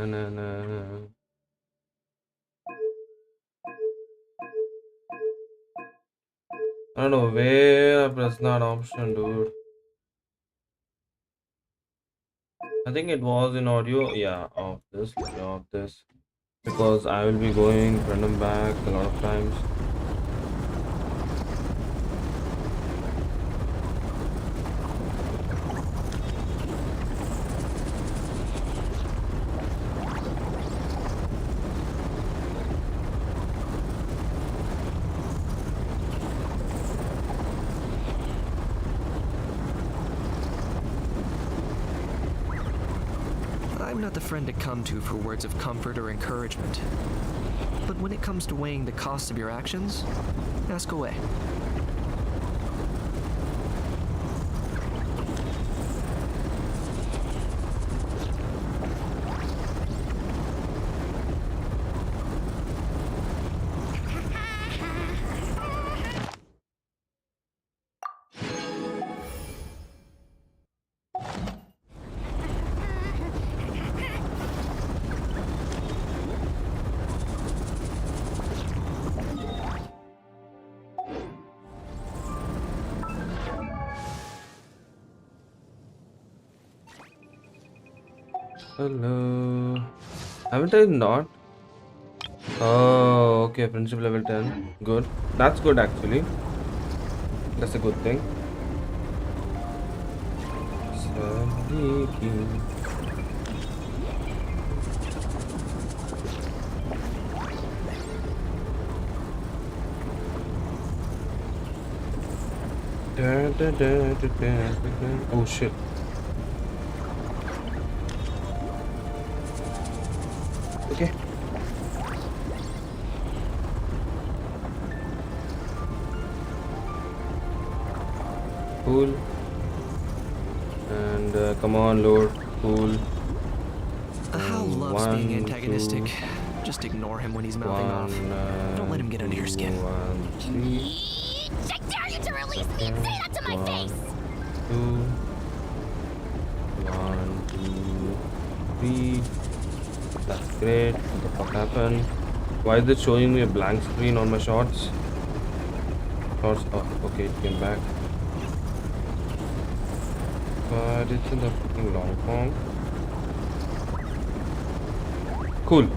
I don't know where I pressed that option, dude. I think it was in audio. Yeah, off this. Let me off this. Because I will be going random back a lot of times. I'm not the friend to come to for words of comfort or encouragement. But when it comes to weighing the cost of your actions, ask away. Hello. Haven't I not? Oh, okay. Friendship level 10. Good. That's good actually. That's a good thing. Oh shit. Okay. Cool. And come on, Lord. Cool. Hal loves being antagonistic. Just ignore him when he's mouthing off. Don't let him get under your skin. 1, 3. I dare you to release me and say that to my face! 2. 1, 2, 3. That's great. What the fuck happened? Why is it showing me a blank screen on my shots? Shots. Oh, okay, it came back. But it's in the fucking long form. Cool.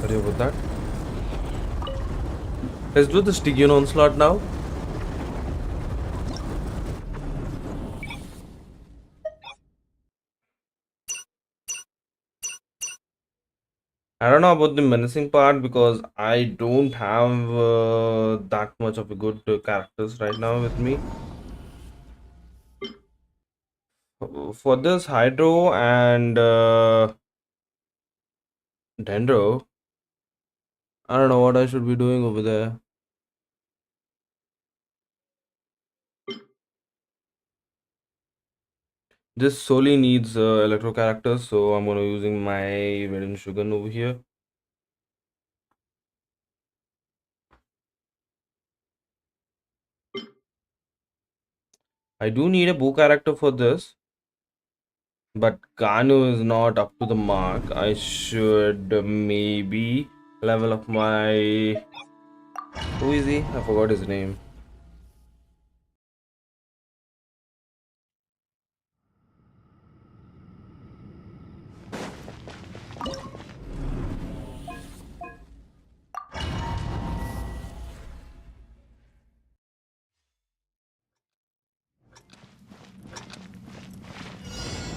Sorry about that. Let's do the Stygian onslaught now. I don't know about the menacing part because I don't have that much of a good characters right now with me. For this Hydro and Dendro, I don't know what I should be doing over there. This solely needs electro characters, so I'm gonna using my Maiden Shugan over here. I do need a Boo character for this, but Kanu is not up to the mark. I should maybe level up my... Who is he? I forgot his name.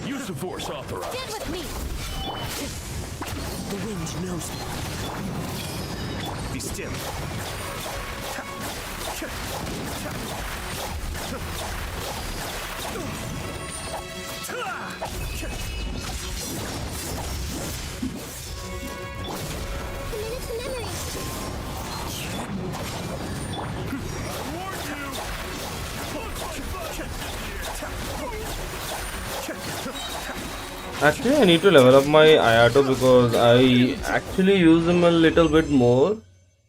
Use the force authorized. Stand with me! The wind knows me. Be still. Committed to memory! Actually, I need to level up my Ayato because I actually use him a little bit more,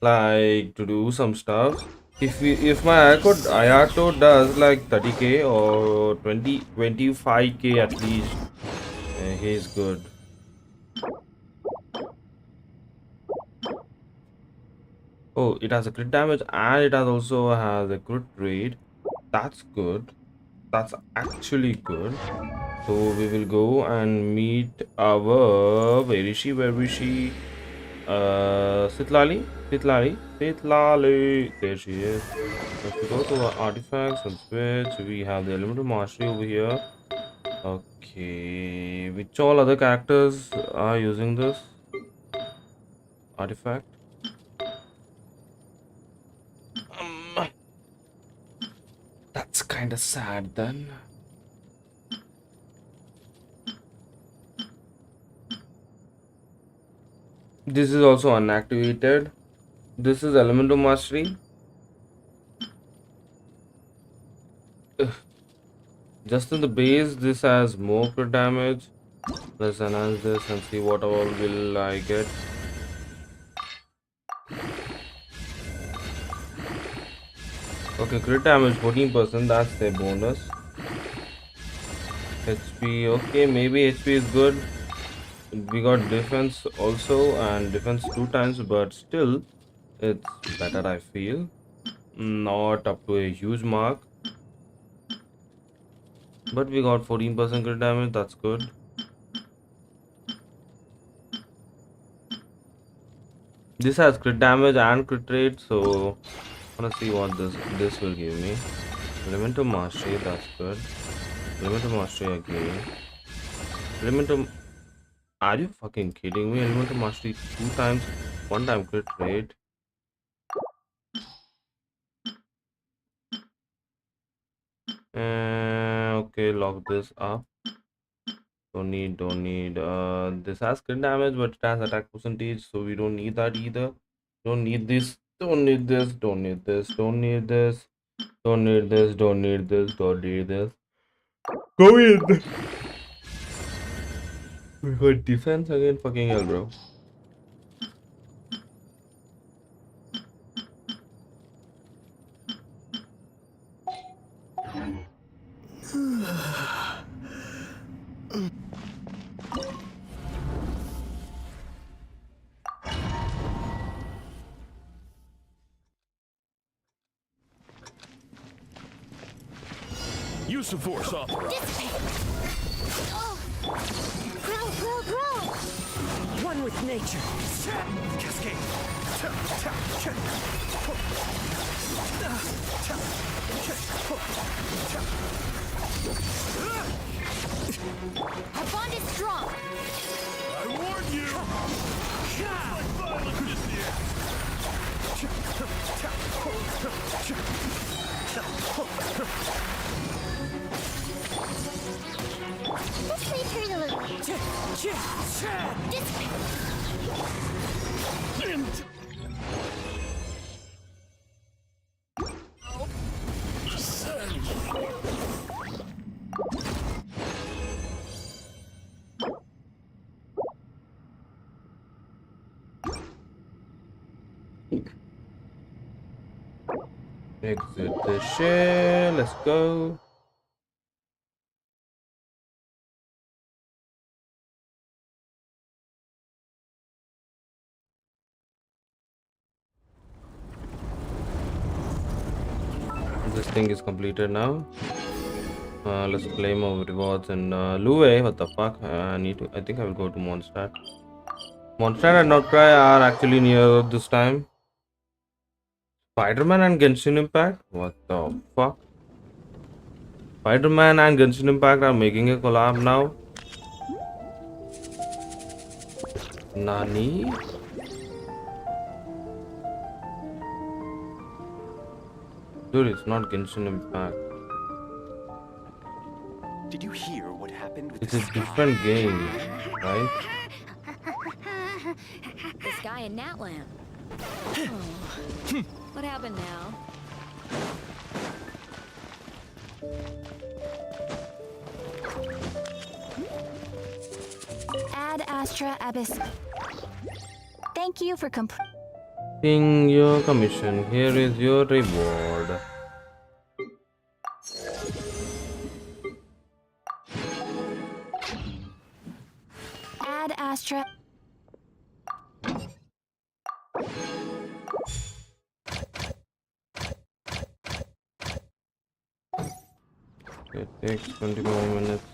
like to do some stuff. If my Ayato does like 30k or 25k at least, He's good. Oh, it has a crit damage and it has also has a crit rate. That's good. That's actually good. So we will go and meet our where is she? Where is she? Sitlali? Sitlali? Sitlali. There she is. If we go to our artifacts and switch, we have the elemental mastery over here. Okay, which all other characters are using this artifact? That's kind of sad then. This is also unactivated. This is elemental mastery. Ugh. Just in the base, this has more crit damage. Let's enhance this and see what all will I get. Okay, crit damage 14%, that's their bonus. HP, okay, maybe HP is good. We got defense also and defense 2 times, but still it's better, I feel. Not up to a huge mark, but we got 14% crit damage, that's good. This has crit damage and crit rate, so I wanna see what this will give me. Elemental mastery, that's good. Elemental mastery again. Elemental, are you fucking kidding me? Elemental mastery 2 times, 1 time crit rate. Okay, lock this up. Don't need. This has crit damage, but it has attack percentage, so we don't need that either. Don't need this. Don't need this. Don't need this. Don't need this. Don't need this. Don't need this. Don't need this. Go in. We got defense again. Fucking hell, bro. Use the force authorized. Oh. Grow. One with nature. Cascade. Our bond is strong. I warn you. Like violent as the air. This may turn a little. This way. Exit the shell. Let's go. This thing is completed now. Let's claim our rewards and Lue. What the fuck? I think I will go to Mondstadt. Mondstadt and Nod-Krai are actually near this time. Spider-Man and Genshin Impact? What the fuck? Spider-Man and Genshin Impact are making a collab now. Nani? Dude, it's not Genshin Impact. Did you hear what happened with It's the a sky? different game, right? This guy in Natland. Oh. What happened now? Ad Astra Abyss. Thank you for Ping your commission. Here is your reward. Ad Astra. It takes 20 more minutes.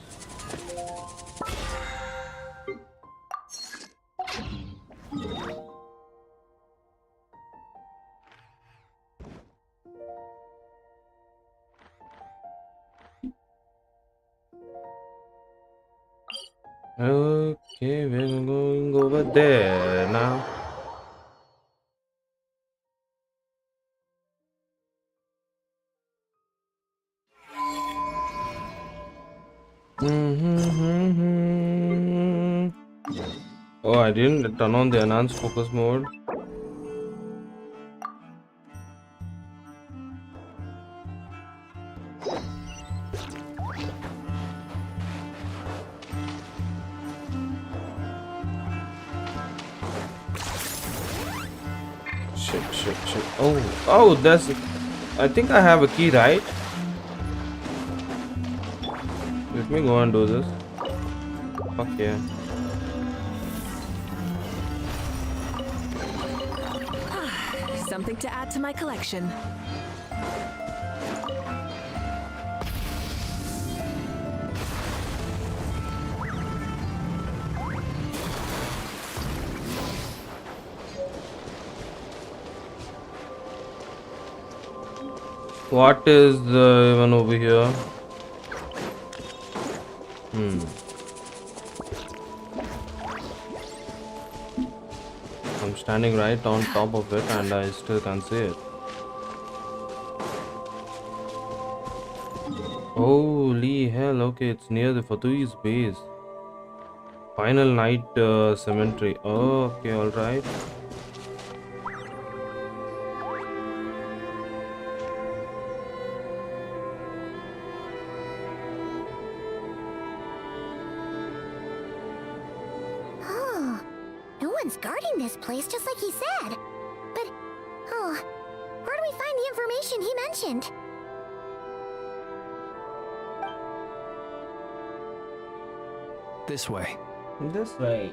Okay, we're going over there now. Oh, I didn't turn on the enhanced focus mode. Shit. Oh, that's. I think I have a key, right? Let me go and do this. Fuck yeah. Something to add to my collection. What is even over here? I'm standing right on top of it and I still can't see it. Holy hell, okay, it's near the Fatui's base. Final night cemetery. Oh, okay, alright. Guarding this place just like he said. But, where do we find the information he mentioned? This way. This way.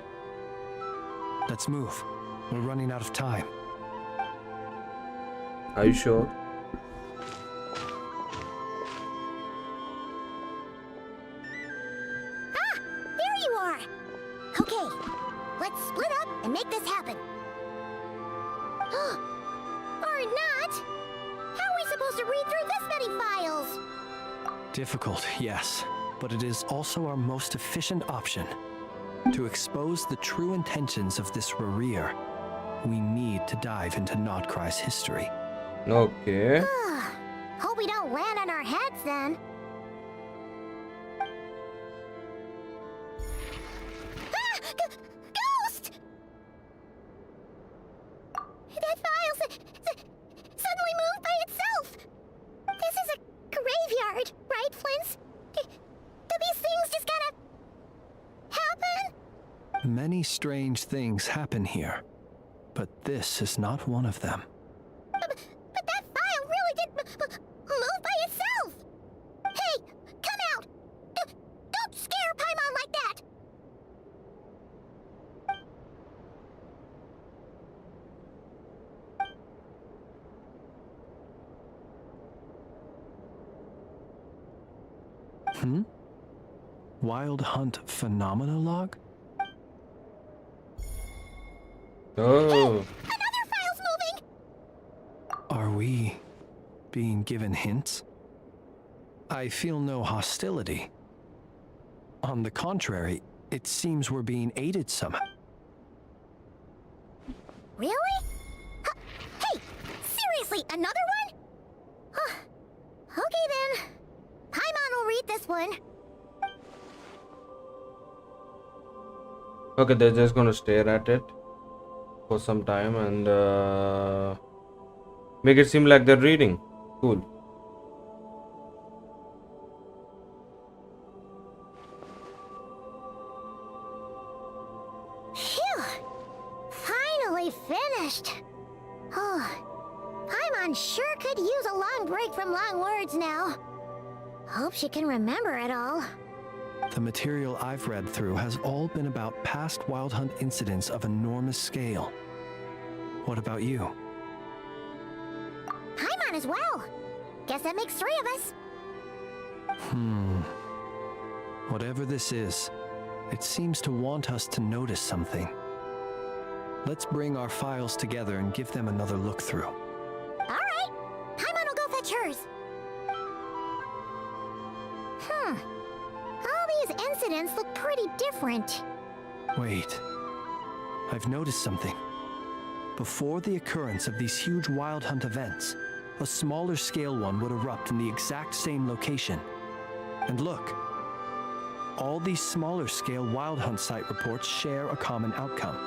Let's move. We're running out of time. Are you sure? Ah! There you are! Okay, let's split up and make this happen. Or not! How are we supposed to read through this many files? Difficult, yes, but it is also our most efficient option. To expose the true intentions of this Rereer, we need to dive into Nod-Krai's history. Okay. Hope we don't land on our heads then. Ghost! That file suddenly moved by itself. This is a graveyard, right, Flins? Do these things just kind of happen? Many strange things happen here, but this is not one of them. But that file really did move by itself. Hey, come out! Don't scare Paimon like that. Wild Hunt Phenomenologue? Oh. Another file's moving! Are we being given hints? I feel no hostility. On the contrary, it seems we're being aided somehow. Really? Hey, seriously, another one? Okay then. Paimon will read this one. Okay, they're just gonna stare at it for some time and make it seem like they're reading. Cool. Phew! Finally finished. Oh, Paimon sure could use a long break from long words now. Hope she can remember it all. The material I've read through has all been about past Wild Hunt incidents of enormous scale. What about you? I'm on as well. Guess that makes 3 of us. Whatever this is, it seems to want us to notice something. Let's bring our files together and give them another look through. Alright. Paimon will go fetch hers. All these incidents look pretty different. Wait. I've noticed something. Before the occurrence of these huge Wild Hunt events, a smaller scale one would erupt in the exact same location. And look, all these smaller scale Wild Hunt site reports share a common outcome.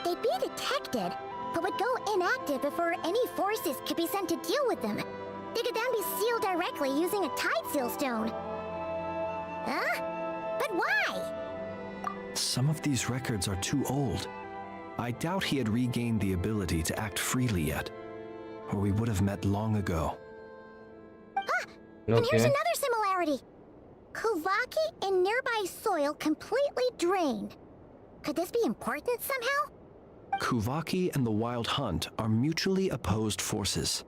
They'd be detected, but would go inactive before any forces could be sent to deal with them. They could then be sealed directly using a tide seal stone. Huh? But why? Some of these records are too old. I doubt he had regained the ability to act freely yet, or we would have met long ago. And here's another similarity. Kuvaki in nearby soil completely drained. Could this be important somehow? Kuvaki and the Wild Hunt are mutually opposed forces.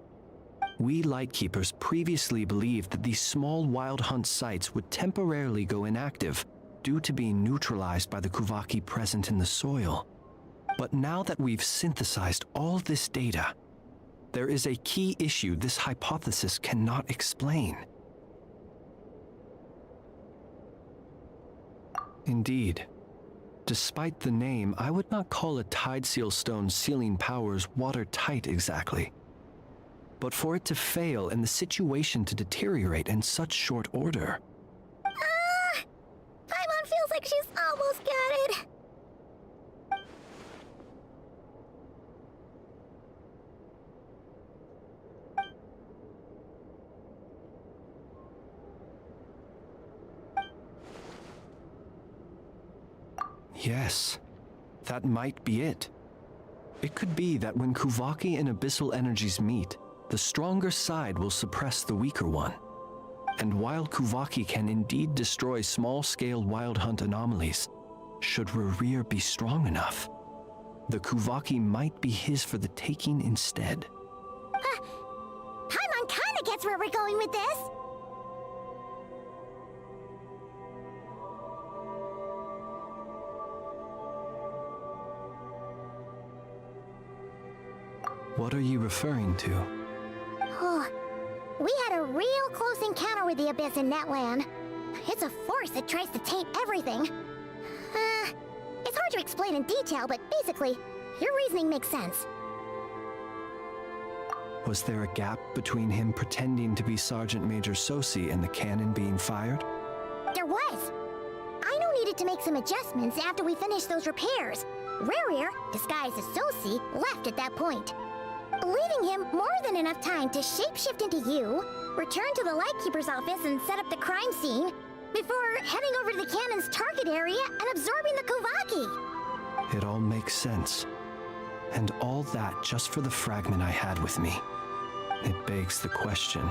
We Lightkeepers previously believed that these small Wild Hunt sites would temporarily go inactive due to being neutralized by the Kuvaki present in the soil. But now that we've synthesized all this data, there is a key issue this hypothesis cannot explain. Indeed. Despite the name, I would not call a tide seal stone's sealing powers watertight exactly. But for it to fail and the situation to deteriorate in such short order... Paimon feels like she's almost got it. Yes, that might be it. It could be that when Kuvaki and Abyssal energies meet, the stronger side will suppress the weaker one. And while Kuvaki can indeed destroy small-scale Wild Hunt anomalies, should Rerir be strong enough, the Kuvaki might be his for the taking instead. Paimon kinda gets where we're going with this. What are you referring to? Oh, we had a real close encounter with the Abyss in Netland. It's a force that tries to taint everything. It's hard to explain in detail, but basically, your reasoning makes sense. Was there a gap between him pretending to be Sergeant Major Sosi and the cannon being fired? There was. Aino needed to make some adjustments after we finished those repairs. Rerir, disguised as Sosi, left at that point, leaving him more than enough time to shapeshift into you, return to the Lightkeeper's office and set up the crime scene, before heading over to the cannon's target area and absorbing the Kuvaki. It all makes sense. And all that just for the fragment I had with me. It begs the question,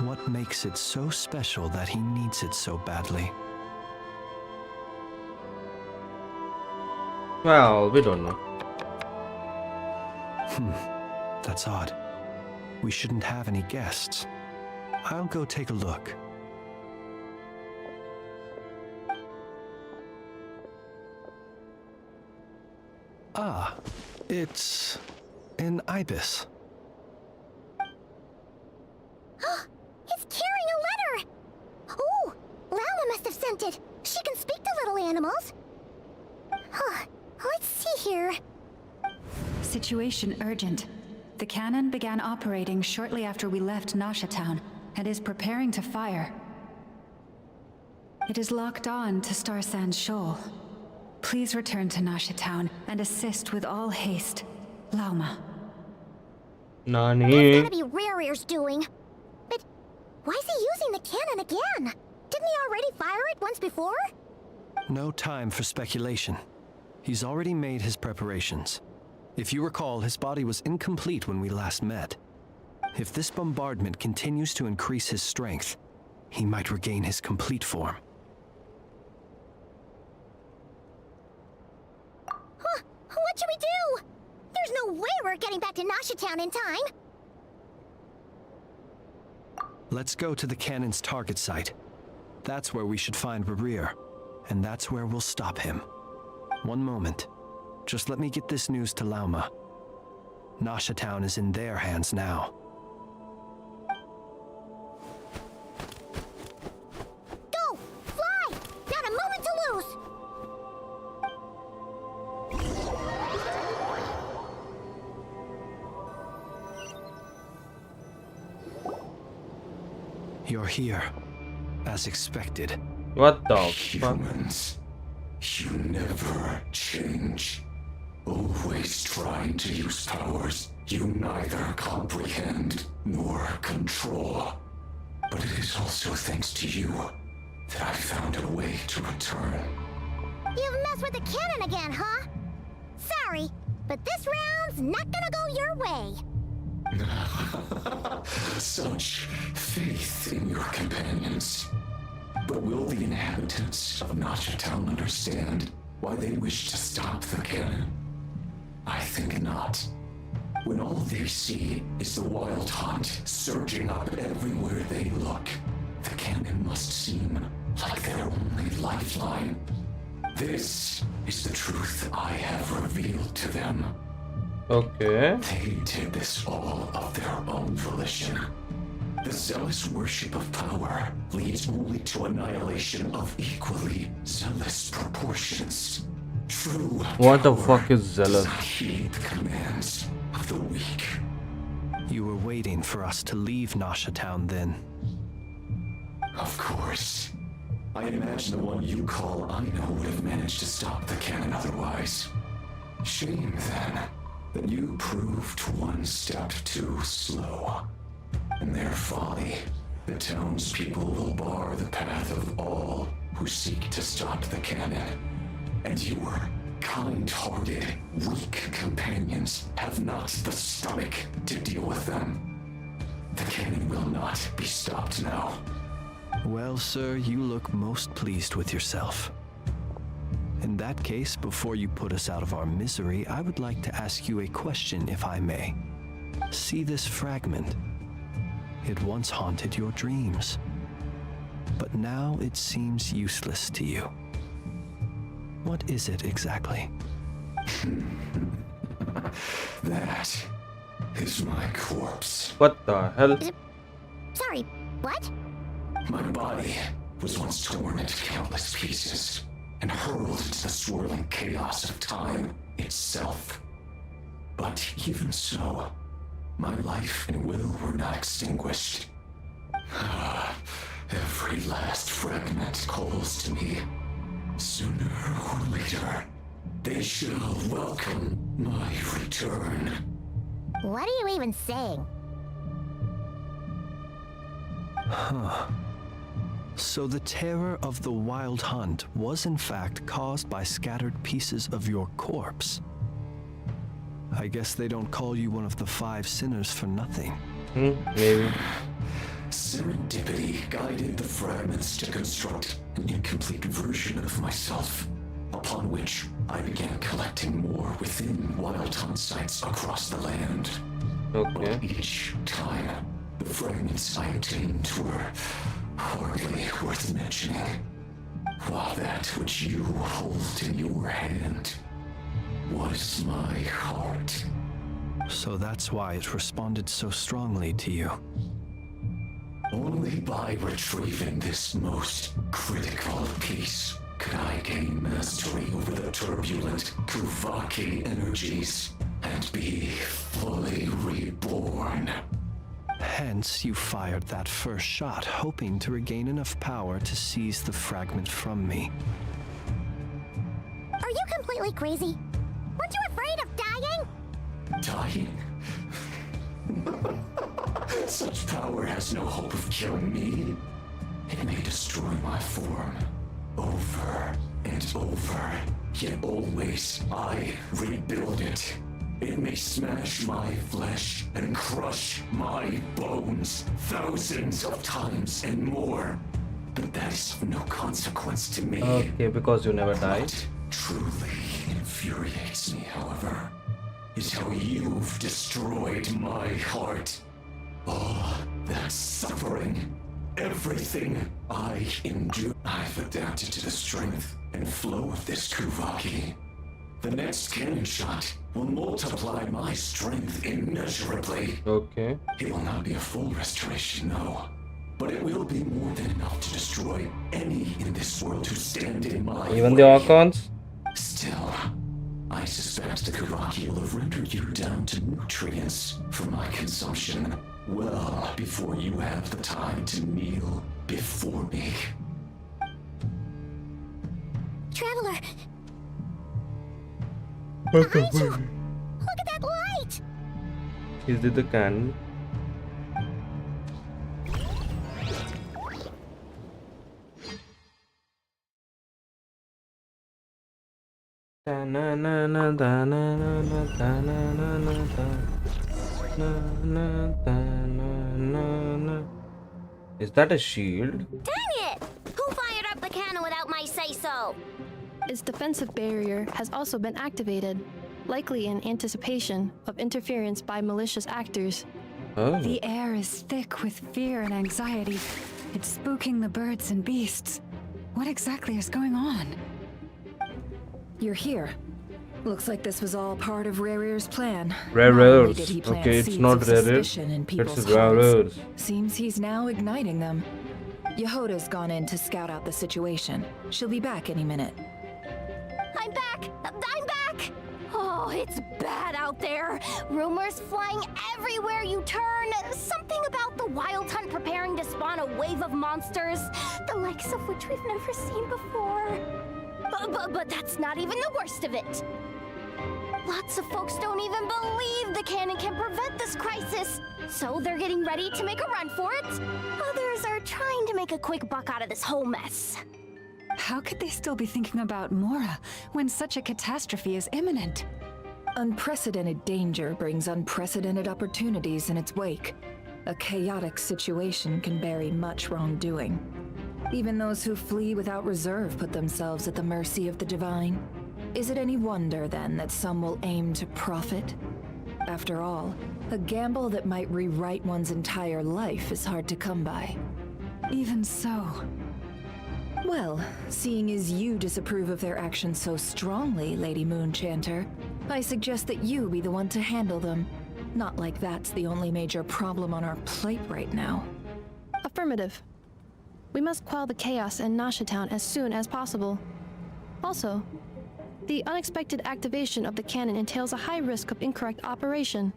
what makes it so special that he needs it so badly? Well, we don't know. That's odd. We shouldn't have any guests. I'll go take a look. Ah, it's an ibis. It's carrying a letter! Oh, Lauma must have sent it. She can speak to little animals. Let's see here. Situation urgent. The cannon began operating shortly after we left Nasha Town and is preparing to fire. It is locked on to Star Sand Shoal. Please return to Nasha Town and assist with all haste. Lauma. Nani? Gotta be Rerir's doing. But why is he using the cannon again? Didn't he already fire it once before? No time for speculation. He's already made his preparations. If you recall, his body was incomplete when we last met. If this bombardment continues to increase his strength, he might regain his complete form. getting back to Nasha Town in time. Let's go to the cannon's target site. That's where we should find Rerir, and that's where we'll stop him. One moment. Just let me get this news to Lauma. Nasha Town is in their hands now. Go! Fly! Not a moment to lose! You're here, as expected. What the fuck? Humans, you never change. Always trying to use powers you neither comprehend nor control. But it is also thanks to you that I found a way to return. You've messed with the cannon again, huh? Sorry, but this round's not gonna go your way. Such faith in your companions. But will the inhabitants of Nasha Town understand why they wish to stop the cannon? I think not. When all they see is the wild hunt surging up everywhere they look, the cannon must seem like their only lifeline. This is the truth I have revealed to them. Okay. They did this all of their own volition. The zealous worship of power leads only to annihilation of equally zealous proportions. True What the power fuck is zealous? does not heed the commands of the weak. You were waiting for us to leave Nasha Town then. Of course. I imagine the one you call Aino would have managed to stop the cannon otherwise. Shame, then, that you proved one step too slow. In their folly, the townspeople will bar the path of all who seek to stop the cannon. And your kind-hearted, weak companions have not the stomach to deal with them. The cannon will not be stopped now. Well, sir, you look most pleased with yourself. In that case, before you put us out of our misery, I would like to ask you a question, if I may. See this fragment? It once haunted your dreams, but now it seems useless to you. What is it exactly? That is my corpse. What the hell? Sorry, what? My body was once torn into countless pieces and hurled into the swirling chaos of time itself. But even so, my life and will were not extinguished. Every last fragment calls to me. Sooner or later, they shall welcome my return. What are you even saying? Huh. So the terror of the wild hunt was in fact caused by scattered pieces of your corpse. I guess they don't call you one of the 5 sinners for nothing. Maybe. Serendipity guided the fragments to construct an incomplete version of myself, upon which I began collecting more within wild hunt sites across the land. Okay. But each time, the fragments I obtained were hardly worth mentioning, while that which you hold in your hand was my heart. So that's why it responded so strongly to you. Only by retrieving this most critical piece could I gain mastery over the turbulent Kuvaki energies and be fully reborn. Hence, you fired that first shot, hoping to regain enough power to seize the fragment from me. Are you completely crazy? Weren't you afraid of dying? Dying? Such power has no hope of killing me. It may destroy my form over and over, yet always I rebuild it. It may smash my flesh and crush my bones thousands of times and more, but that is of no consequence to me. Okay, because you never died. What truly infuriates me, however, is how you've destroyed my heart. All that suffering, everything I endure. I've adapted to the strength and flow of this Kuvaki. The next cannon shot will multiply my strength immeasurably. Okay. It will not be a full restoration, no. But it will be more than enough to destroy any in this world who stand in my Even way. the Archons? Still, I suspect the Kuvaki will have rendered you down to nutrients for my consumption well before you have the time to kneel before me. Traveler, What behind you! Look at that light! Is it the cannon? Is that a shield? Dang it! Who fired up the cannon without my say-so? Its defensive barrier has also been activated, likely in anticipation of interference by malicious actors. Oh. The air is thick with fear and anxiety. It's spooking the birds and beasts. What exactly is going on? You're here. Looks like this was all part of Rare's plan. Rare Not only rares. did he plant Okay, it's seeds not of rare. suspicion in people's It's rare hearts. rares. Seems he's now igniting them. Yehoda's gone in to scout out the situation. She'll be back any minute. I'm back! I'm back! Oh, it's bad out there. Rumors flying everywhere you turn. Something about the wild hunt preparing to spawn a wave of monsters, the likes of which we've never seen before. But that's not even the worst of it. Lots of folks don't even believe the cannon can prevent this crisis, so they're getting ready to make a run for it. Others are trying to make a quick buck out of this whole mess. How could they still be thinking about Mora when such a catastrophe is imminent? Unprecedented danger brings unprecedented opportunities in its wake. A chaotic situation can bury much wrongdoing. Even those who flee without reserve put themselves at the mercy of the divine. Is it any wonder, then, that some will aim to profit? After all, a gamble that might rewrite one's entire life is hard to come by. Even so, Well, seeing as you disapprove of their actions so strongly, Lady Moonchanter, I suggest that you be the one to handle them. Not like that's the only major problem on our plate right now. Affirmative. We must quell the chaos in Nasha Town as soon as possible. Also, the unexpected activation of the cannon entails a high risk of incorrect operation.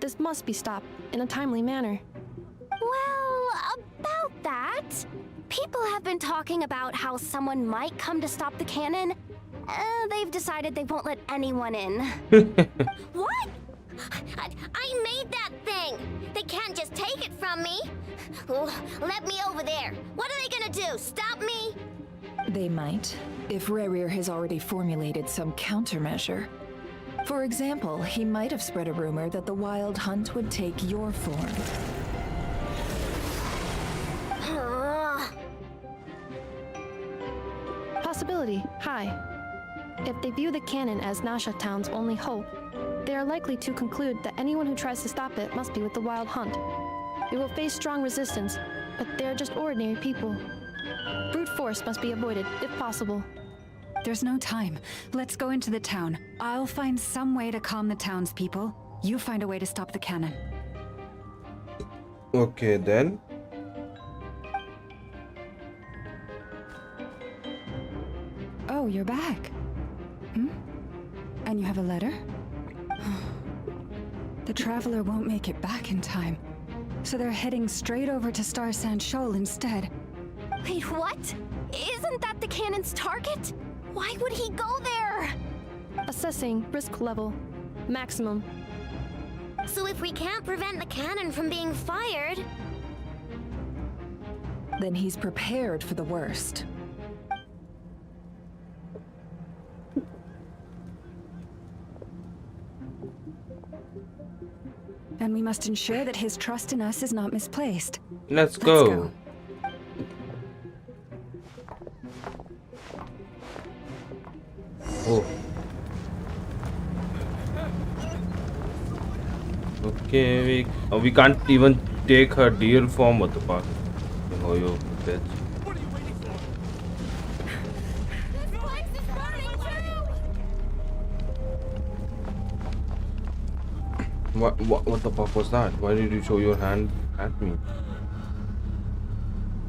This must be stopped in a timely manner. Well, about that, people have been talking about how someone might come to stop the cannon. They've decided they won't let anyone in. What? I made that thing! They can't just take it from me! Let me over there! What are they gonna do? Stop me? They might, if Rarier has already formulated some countermeasure. For example, he might have spread a rumor that the wild hunt would take your form. Possibility high. If they view the cannon as Nasha Town's only hope, they are likely to conclude that anyone who tries to stop it must be with the wild hunt. They will face strong resistance, but they are just ordinary people. Brute force must be avoided, if possible. there's no time. Let's go into the town. I'll find some way to calm the townspeople. You find a way to stop the cannon. Okay, then. Oh, you're back. And you have a letter? The Traveler won't make it back in time. So they're heading straight over to Star Sand Shoal instead. Wait, what? Isn't that the cannon's target? Why would he go there? Assessing risk level. Maximum. So if we can't prevent the cannon from being fired... Then he's prepared for the worst. And we must ensure that his trust in us is not misplaced. Let's go. Oh. Okay, we can't even take her deer form. What the fuck? Oh, you bitch. This place is burning too! What the fuck was that? Why did you show your hand at me?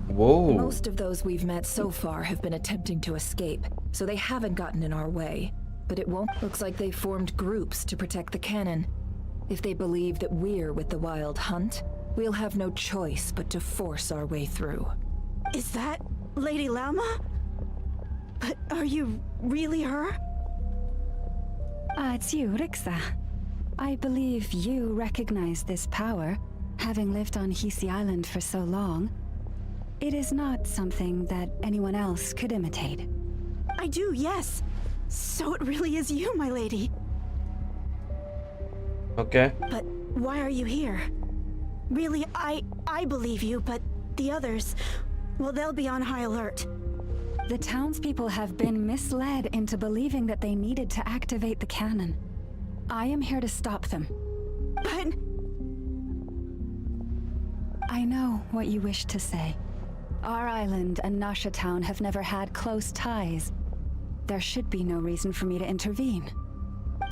Whoa. Most of those we've met so far have been attempting to escape, so they haven't gotten in our way. But it won't. Looks like they formed groups to protect the cannon. If they believe that we're with the Wild Hunt, we'll have no choice but to force our way through. Is that Lady Lauma? But are you really her? It's you, Rixa. I believe you recognize this power, having lived on Hisi Island for so long. It is not something that anyone else could imitate. I do, yes. So it really is you, my lady. Okay. But why are you here? Really, I believe you, but the others, well, they'll be on high alert. The townspeople have been misled into believing that they needed to activate the cannon. I am here to stop them. But I know what you wish to say. Our island and Nasha Town have never had close ties. There should be no reason for me to intervene.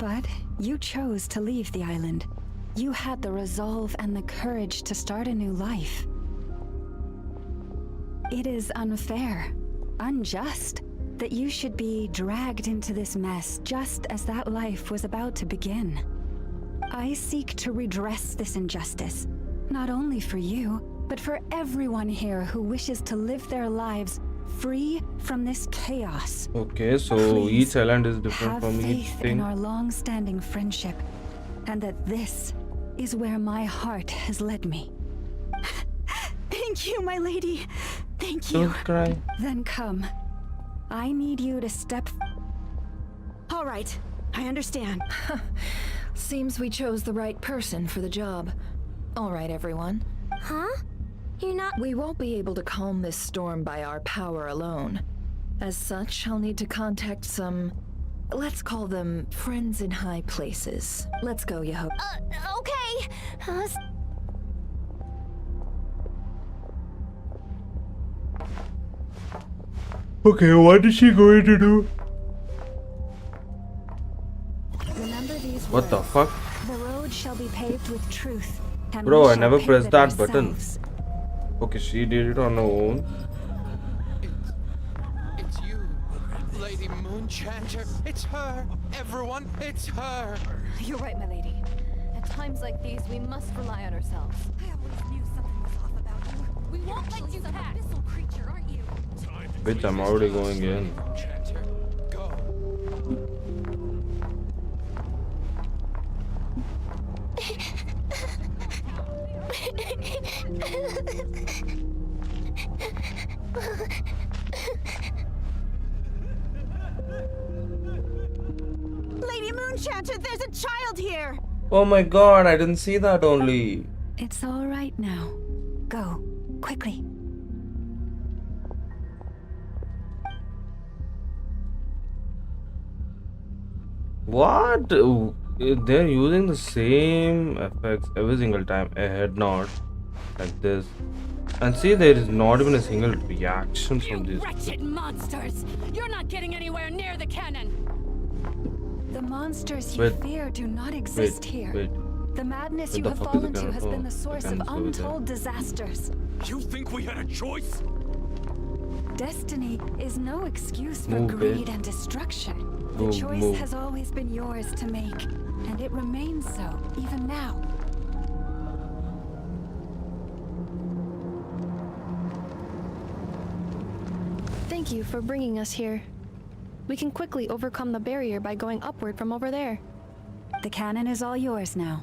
But you chose to leave the island. You had the resolve and the courage to start a new life. It is unfair, unjust, that you should be dragged into this mess just as that life was about to begin. I seek to redress this injustice, not only for you, but for everyone here who wishes to live their lives free from this chaos. Okay, so Please, each island is different have from each faith in thing. our long-standing friendship, and that this is where my heart has led me. thank you, my lady. Thank Don't you. cry. Then come. I need you to step. All right, I understand. Seems we chose the right person for the job. All right, everyone. Huh? You're not. We won't be able to calm this storm by our power alone. As such, I'll need to contact some... let's call them friends in high places. Let's go, Yaho. Okay. Okay, what is she going to do? Remember these What the words. fuck? The road shall be paved with truth. And Bro, we I shall never pave pressed it that button. ourselves. Okay, she did it on her own. It's you, Lady Moonchanter. It's her. Everyone, it's her. You're right, my lady. At times like these, we must rely on ourselves. I always knew something was off about you. We won't let you pass. Abyssal creature, aren't you? Bitch, I'm already going in. Moonchanter, go. Lady Moonchanter, there's a child here! Oh my god, I didn't see that only. It's all right now. Go, quickly. What? They're using the same effects every single time. A head nod. Like this. And see, there is not even a single reaction from this. Wretched monsters! You're not getting anywhere near the cannon! The monsters you Wait. fear do not exist here. Wait. The madness Where you the have fuck is the fallen to cannon? has Oh, been the the source of cannon's over there. untold disasters. You think we had a choice? Destiny is no excuse for Move, greed bitch. and destruction. The Move, choice move. has always been yours to make, and it remains so, even now. Thank you for bringing us here. We can quickly overcome the barrier by going upward from over there. The cannon is all yours now.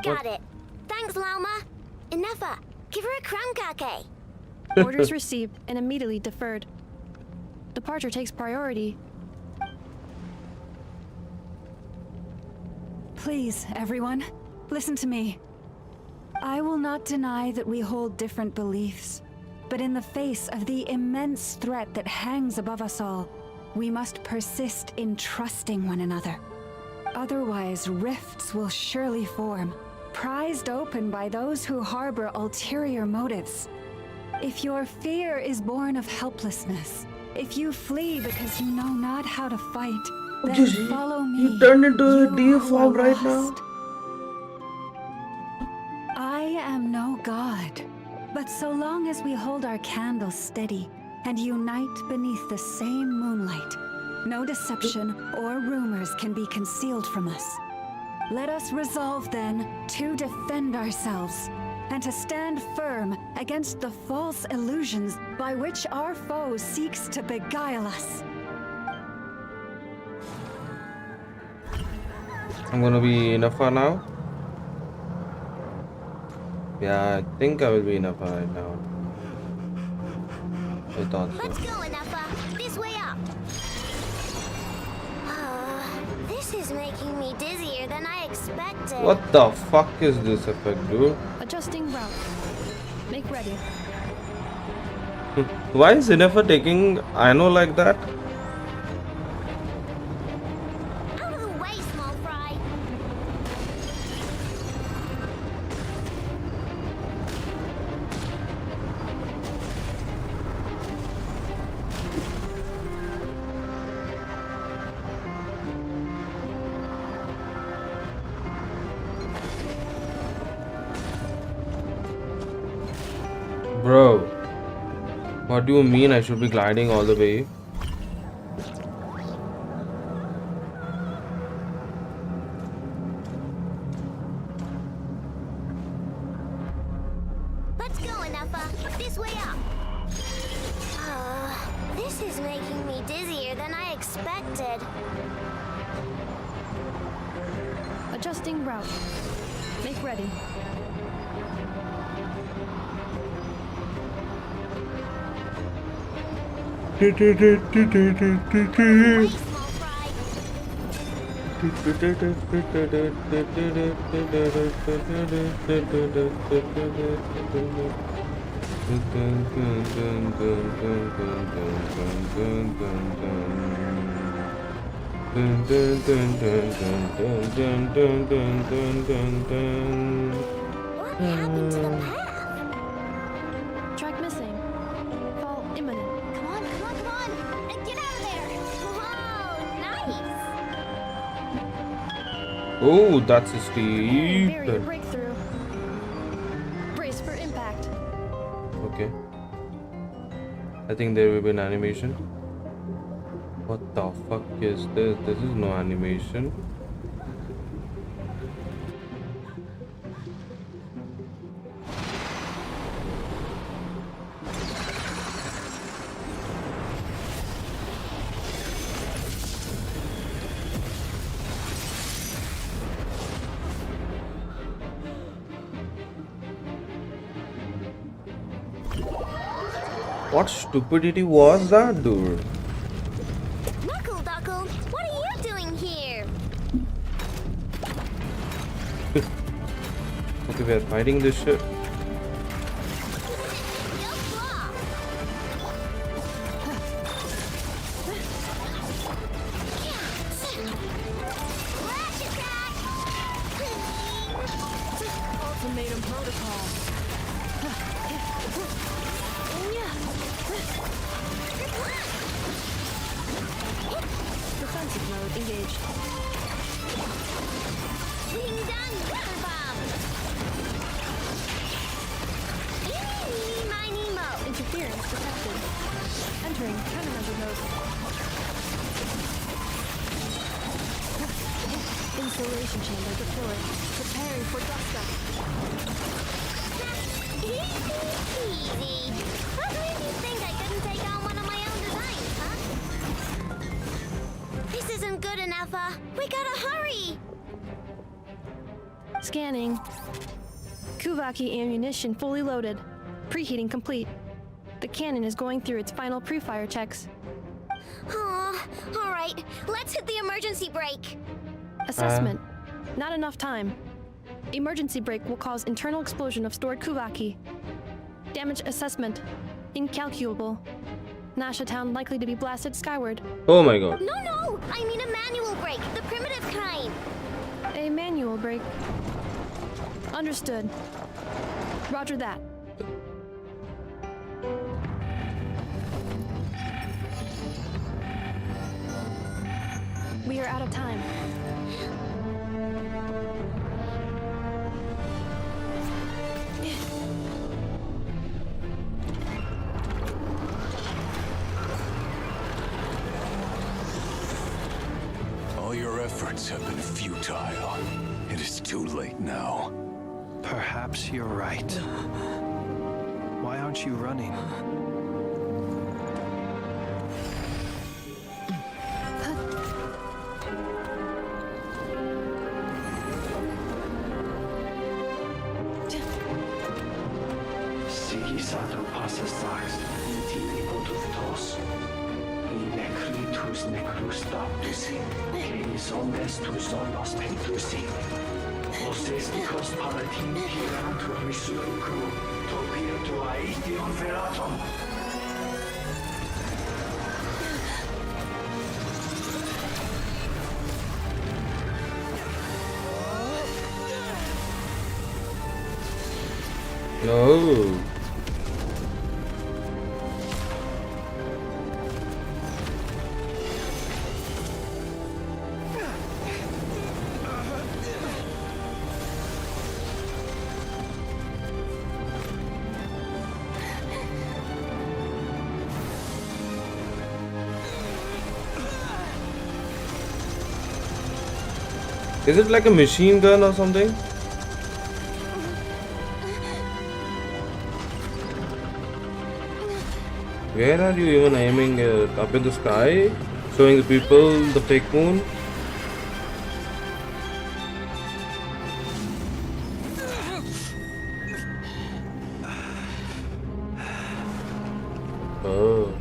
Got it. Thanks, Lauma. Enough. Give her a crankake. Orders received and immediately deferred. Departure takes priority. Please, everyone, listen to me. I will not deny that we hold different beliefs, but in the face of the immense threat that hangs above us all, we must persist in trusting one another. Otherwise, rifts will surely form, prized open by those who harbor ulterior motives. If your fear is born of helplessness, if you flee because you know not how to fight, then follow me. You turned into a you deer who are form right now. lost. I am no god, but so long as we hold our candles steady and unite beneath the same moonlight, no deception or rumors can be concealed from us. Let us resolve then to defend ourselves and to stand firm against the false illusions by which our foe seeks to beguile us. I'm gonna be Inafa now. Yeah, I think I will be Inafa right now. I thought so. Let's go, Inafa. This way up. This is making me dizzier than I expected. What the fuck is this effect, dude? Adjusting route. Make ready. Why is Inafa taking Aino like that? Out of the way, small fry. Bro, what do you mean I should be gliding all the way? Let's go, Inafa. This way up. This is making me dizzier than I expected. Adjusting route. Make ready. Way, small fry. What happened to the path? Track missing. Fall imminent. Come on, come on, come on! And get out of there! Whoa, nice! Oh, that's a Barrier steep. breakthrough. Brace for impact. Okay. I think there will be an animation. What the fuck is this? This is no animation. What stupidity was that, dude? Knuckle Duckle, what are you doing here? Okay, we are fighting this shit. Go flop! Flash attack! Ultimatum protocol. Defensive mode engaged. Ding dong, water bomb! Eeny, miny, mo! Interference detected. Entering countermeasure mode. Installation chamber deployed. Preparing for dust up. Easy peasy. What made you think I couldn't take on one of my own designs, huh? This isn't good enough, we gotta hurry! Scanning. Kuvaki ammunition fully loaded. Preheating complete. The cannon is going through its final pre-fire checks. Aw, alright, let's hit the emergency brake. Assessment. Not enough time. Emergency brake will cause internal explosion of stored Kuvaki. Damage assessment. Incalculable. Nasha Town likely to be blasted skyward. Oh my god. No! I mean a manual brake, the primitive kind. A manual brake. Understood. Roger that. We are out of time. All your efforts have been futile. It is too late now. Perhaps you're right. Why aren't you running? Sigisato passes sax, intimi potus necritus necrus baptisi, canis omnes tus omnos pentusi. Osesticos palatin pirantur misurucu, topirtu aetion feratum. No. Is it like a machine gun or something? Where are you even aiming it? Up in the sky? Showing the people the fake moon? Oh.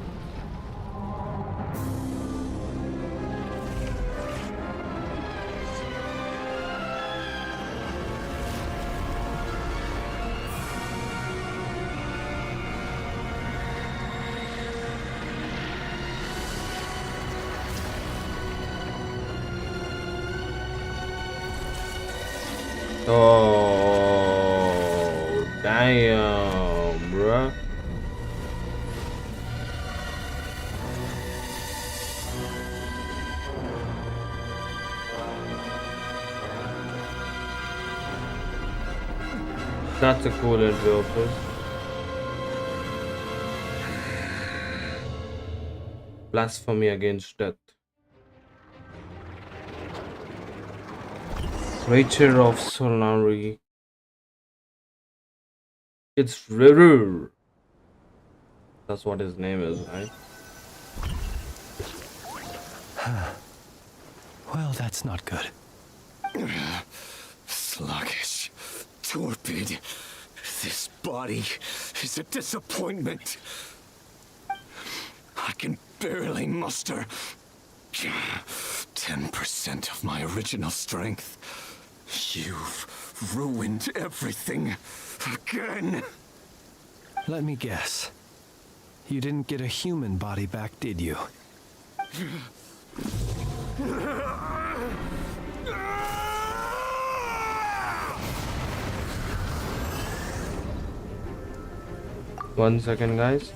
Oh, damn, bruh. That's a cool entry of it. Blasphemy against death. Creature of Solari. It's River. That's what his name is, right? Well, that's not good. Sluggish, torpid. This body is a disappointment. I can barely muster 10% of my original strength. You've ruined everything again. Let me guess. You didn't get a human body back, did you? One second, guys.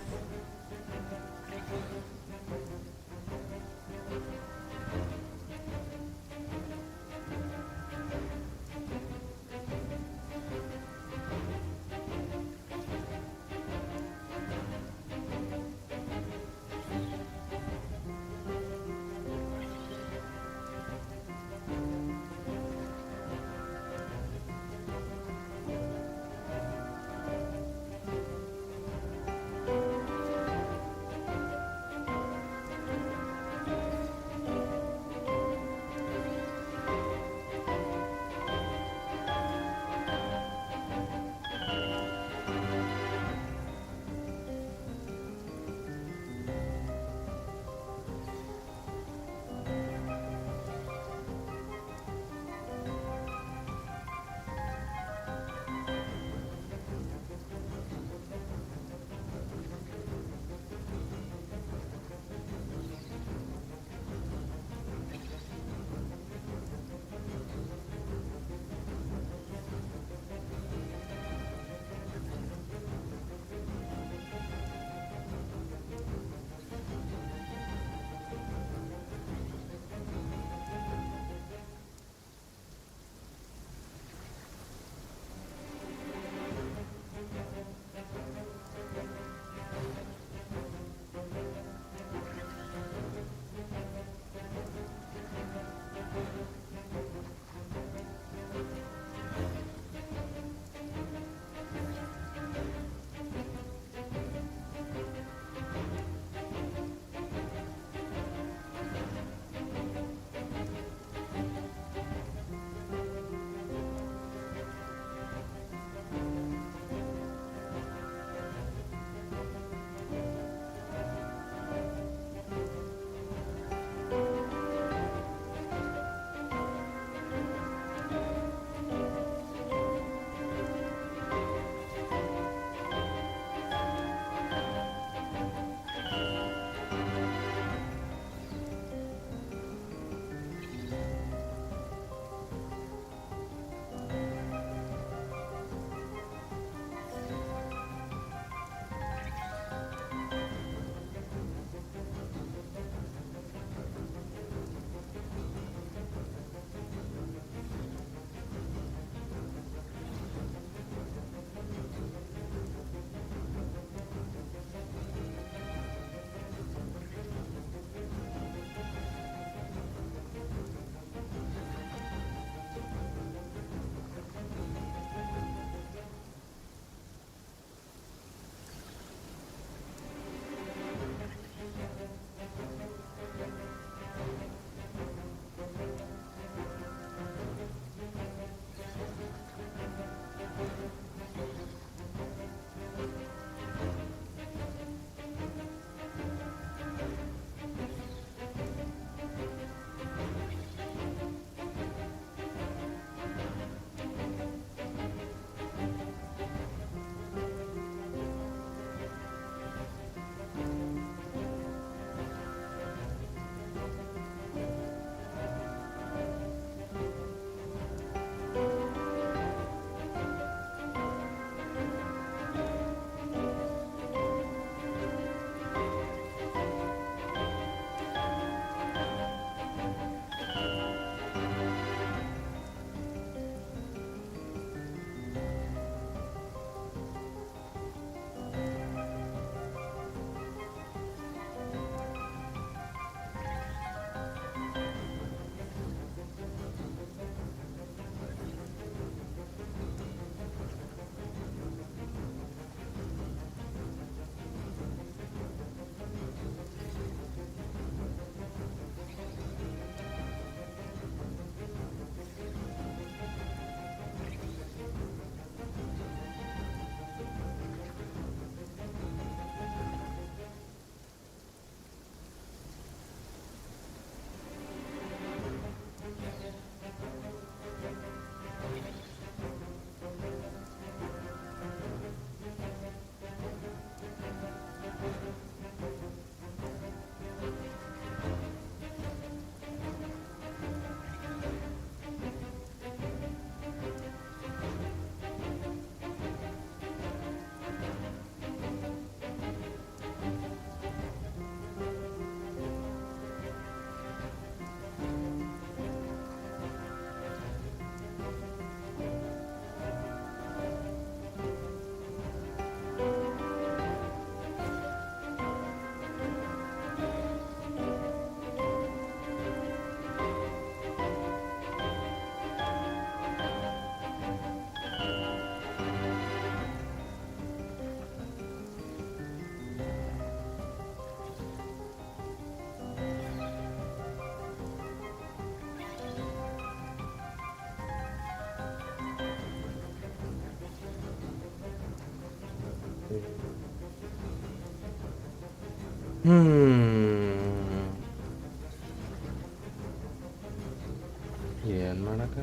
ಏನ್ ಮಾಡಕ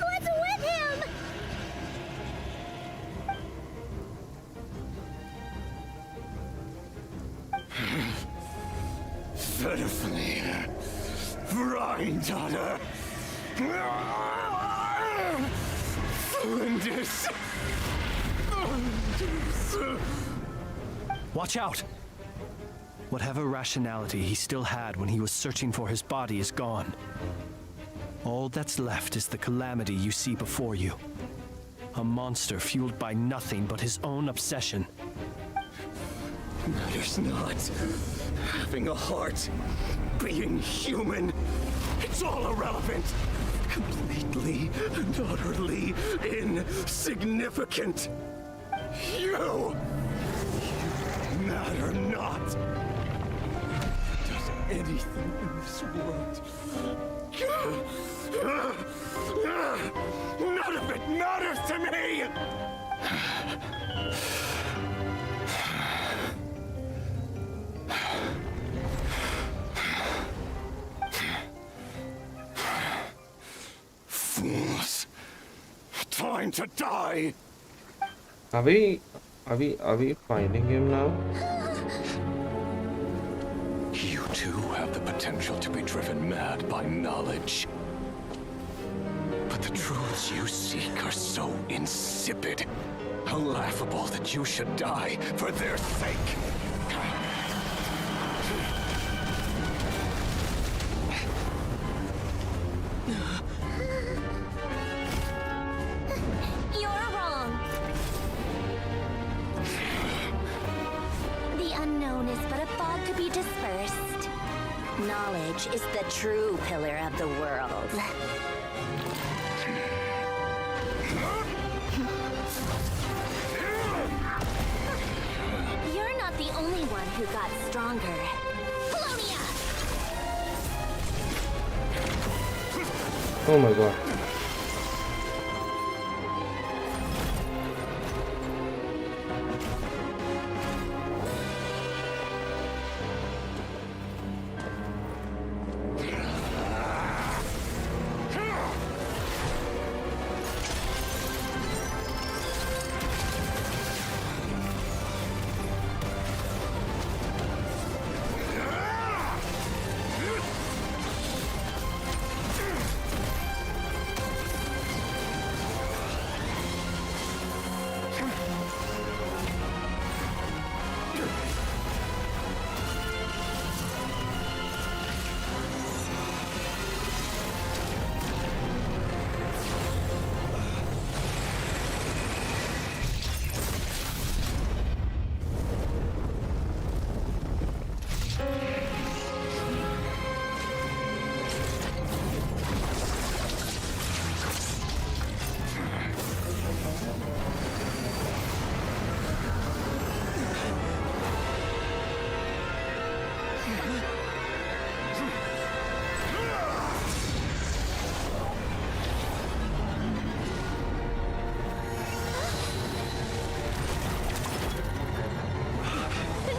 What's with him? Pitifully, granddaughter. Flinders. Watch out! Whatever rationality he still had when he was searching for his body is gone. All that's left is the calamity you see before you. A monster fueled by nothing but his own obsession. Matters not. Having a heart, being human, it's all irrelevant. Completely and utterly insignificant. You matter not. Does anything in this world? None of it matters to me! Fools. Time to die! Are we finding him now? You too have the potential to be driven mad by knowledge. But the truths you seek are so insipid, laughable that you should die for their sake. You're wrong. The unknown is but a fog to be dispersed. Knowledge is the true pillar of the world. You're not the only one who got stronger. Polonia! Oh my god.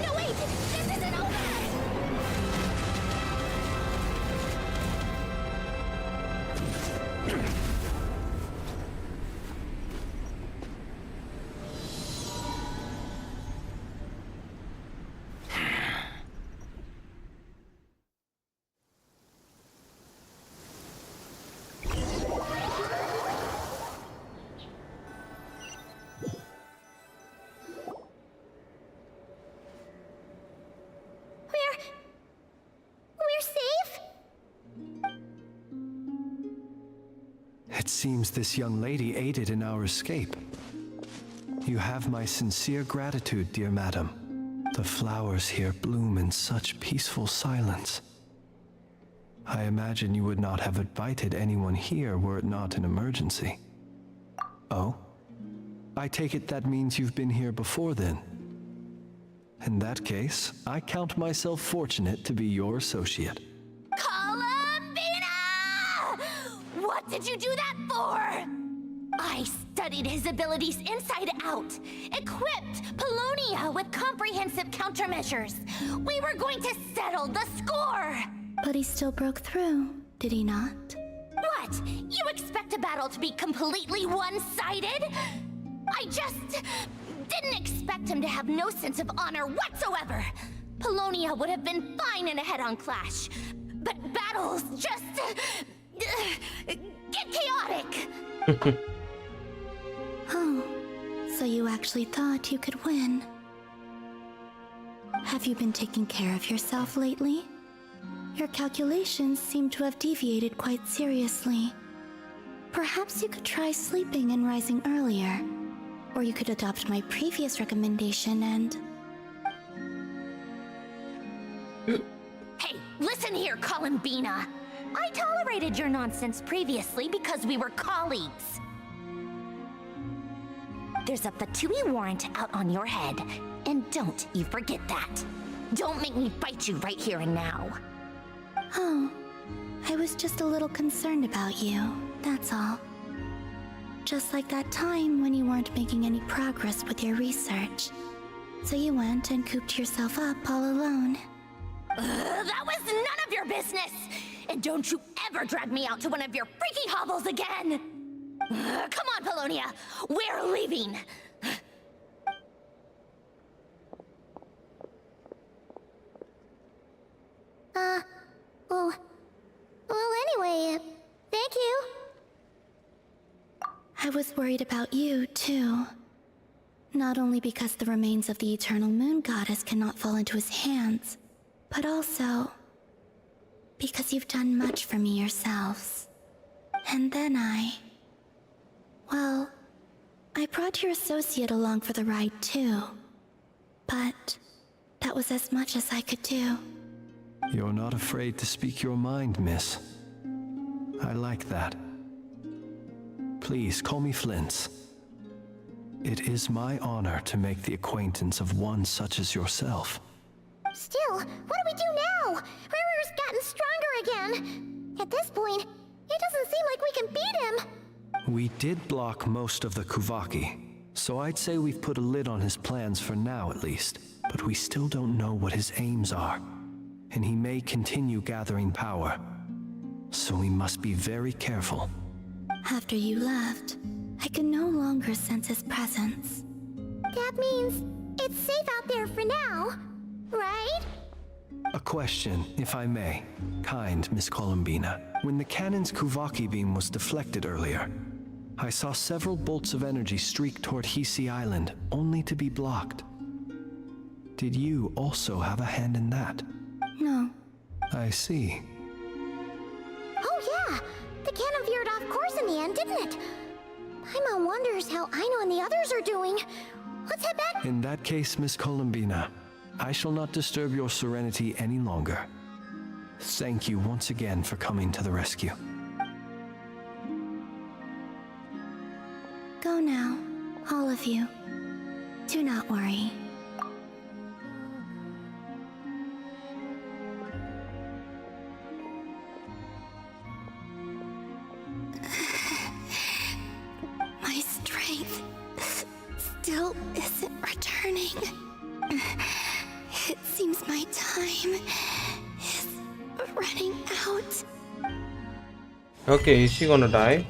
No, wait! This isn't over! We're safe? It seems this young lady aided in our escape. You have my sincere gratitude, dear madam. The flowers here bloom in such peaceful silence. I imagine you would not have invited anyone here were it not an emergency. Oh? I take it that means you've been here before then. In that case, I count myself fortunate to be your associate. Columbina! What did you do that for? I studied studied his abilities inside out, equipped Paulownia with comprehensive countermeasures. We were going to settle the score! But he still broke through, did he not? What? You expect a battle to be completely one-sided? I just didn't expect him to have no sense of honor whatsoever. Paulownia would have been fine in a head-on clash, but battles just get chaotic. Oh, so you actually thought you could win. Have you been taking care of yourself lately? Your calculations seem to have deviated quite seriously. Perhaps you could try sleeping and rising earlier. Or you could adopt my previous recommendation and... Hey, listen here, Columbina. I tolerated your nonsense previously because we were colleagues. There's a Fatui warrant out on your head, and don't you forget that. Don't make me fight you right here and now. Oh, I was just a little concerned about you, that's all. Just like that time when you weren't making any progress with your research. So you went and cooped yourself up all alone. That was none of your business! And don't you ever drag me out to one of your freaky hobbles again! Come on, Paulownia! We're leaving! Well, anyway, thank you. I was worried about you, too. Not only because the remains of the Eternal Moon Goddess cannot fall into his hands, but also because you've done much for me yourselves. And then well, I brought your associate along for the ride, too. But that was as much as I could do. You're not afraid to speak your mind, miss. I like that. Please call me Flins. It is my honor to make the acquaintance of one such as yourself. Still, what do we do now? Riri's gotten stronger again. At this point, it doesn't seem like we can beat him. We did block most of the Kuvaki, so I'd say we've put a lid on his plans for now at least. But we still don't know what his aims are, and he may continue gathering power. So we must be very careful. After you left, I could no longer sense his presence. That means it's safe out there for now, right? A question, if I may. Kind Miss Columbina. When the cannon's Kuvaki beam was deflected earlier, I saw several bolts of energy streak toward Hisi Island, only to be blocked. Did you also have a hand in that? No. I see. Oh yeah! The cannon veered off course in the end, didn't it? Paimon wonders how Aino and the others are doing. Let's head back. In that case, Miss Columbina, I shall not disturb your serenity any longer. Thank you once again for coming to the rescue. Go now, all of you. Do not worry. My strength still isn't returning. It seems my time is running out. Okay, is she gonna die?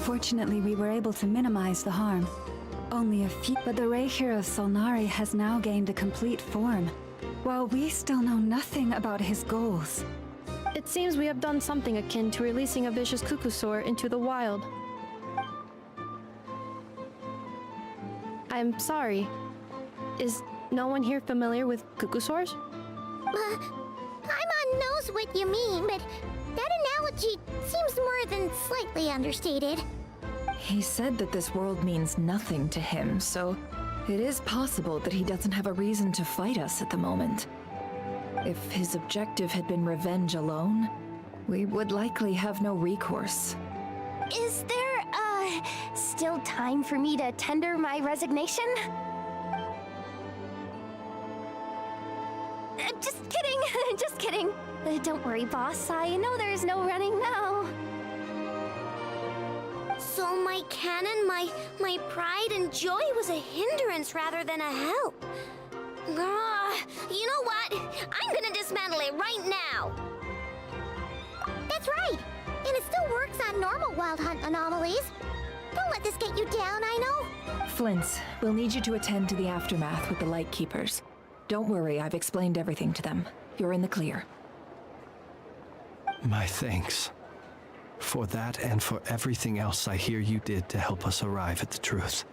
Fortunately, we were able to minimize the harm. Only a few, but the Reihir of Solnari has now gained a complete form, while we still know nothing about his goals. It seems we have done something akin to releasing a vicious cuckoosaur into the wild. I'm sorry. Is no one here familiar with cuckoosaurs? Paimon knows what you mean, but that analogy seems more than slightly understated. He said that this world means nothing to him, so It is possible that he doesn't have a reason to fight us at the moment. If his objective had been revenge alone, we would likely have no recourse. Is there, still time for me to tender my resignation? Just kidding, just kidding. Don't worry, boss. I know there's no running now. So my cannon, my pride and joy was a hindrance rather than a help. You know what? I'm gonna dismantle it right now. That's right. And it still works on normal Wild Hunt anomalies. Don't let this get you down, Aino. Flins, we'll need you to attend to the aftermath with the Lightkeepers. Don't worry, I've explained everything to them. You're in the clear. My thanks. For that and for everything else I hear you did to help us arrive at the truth.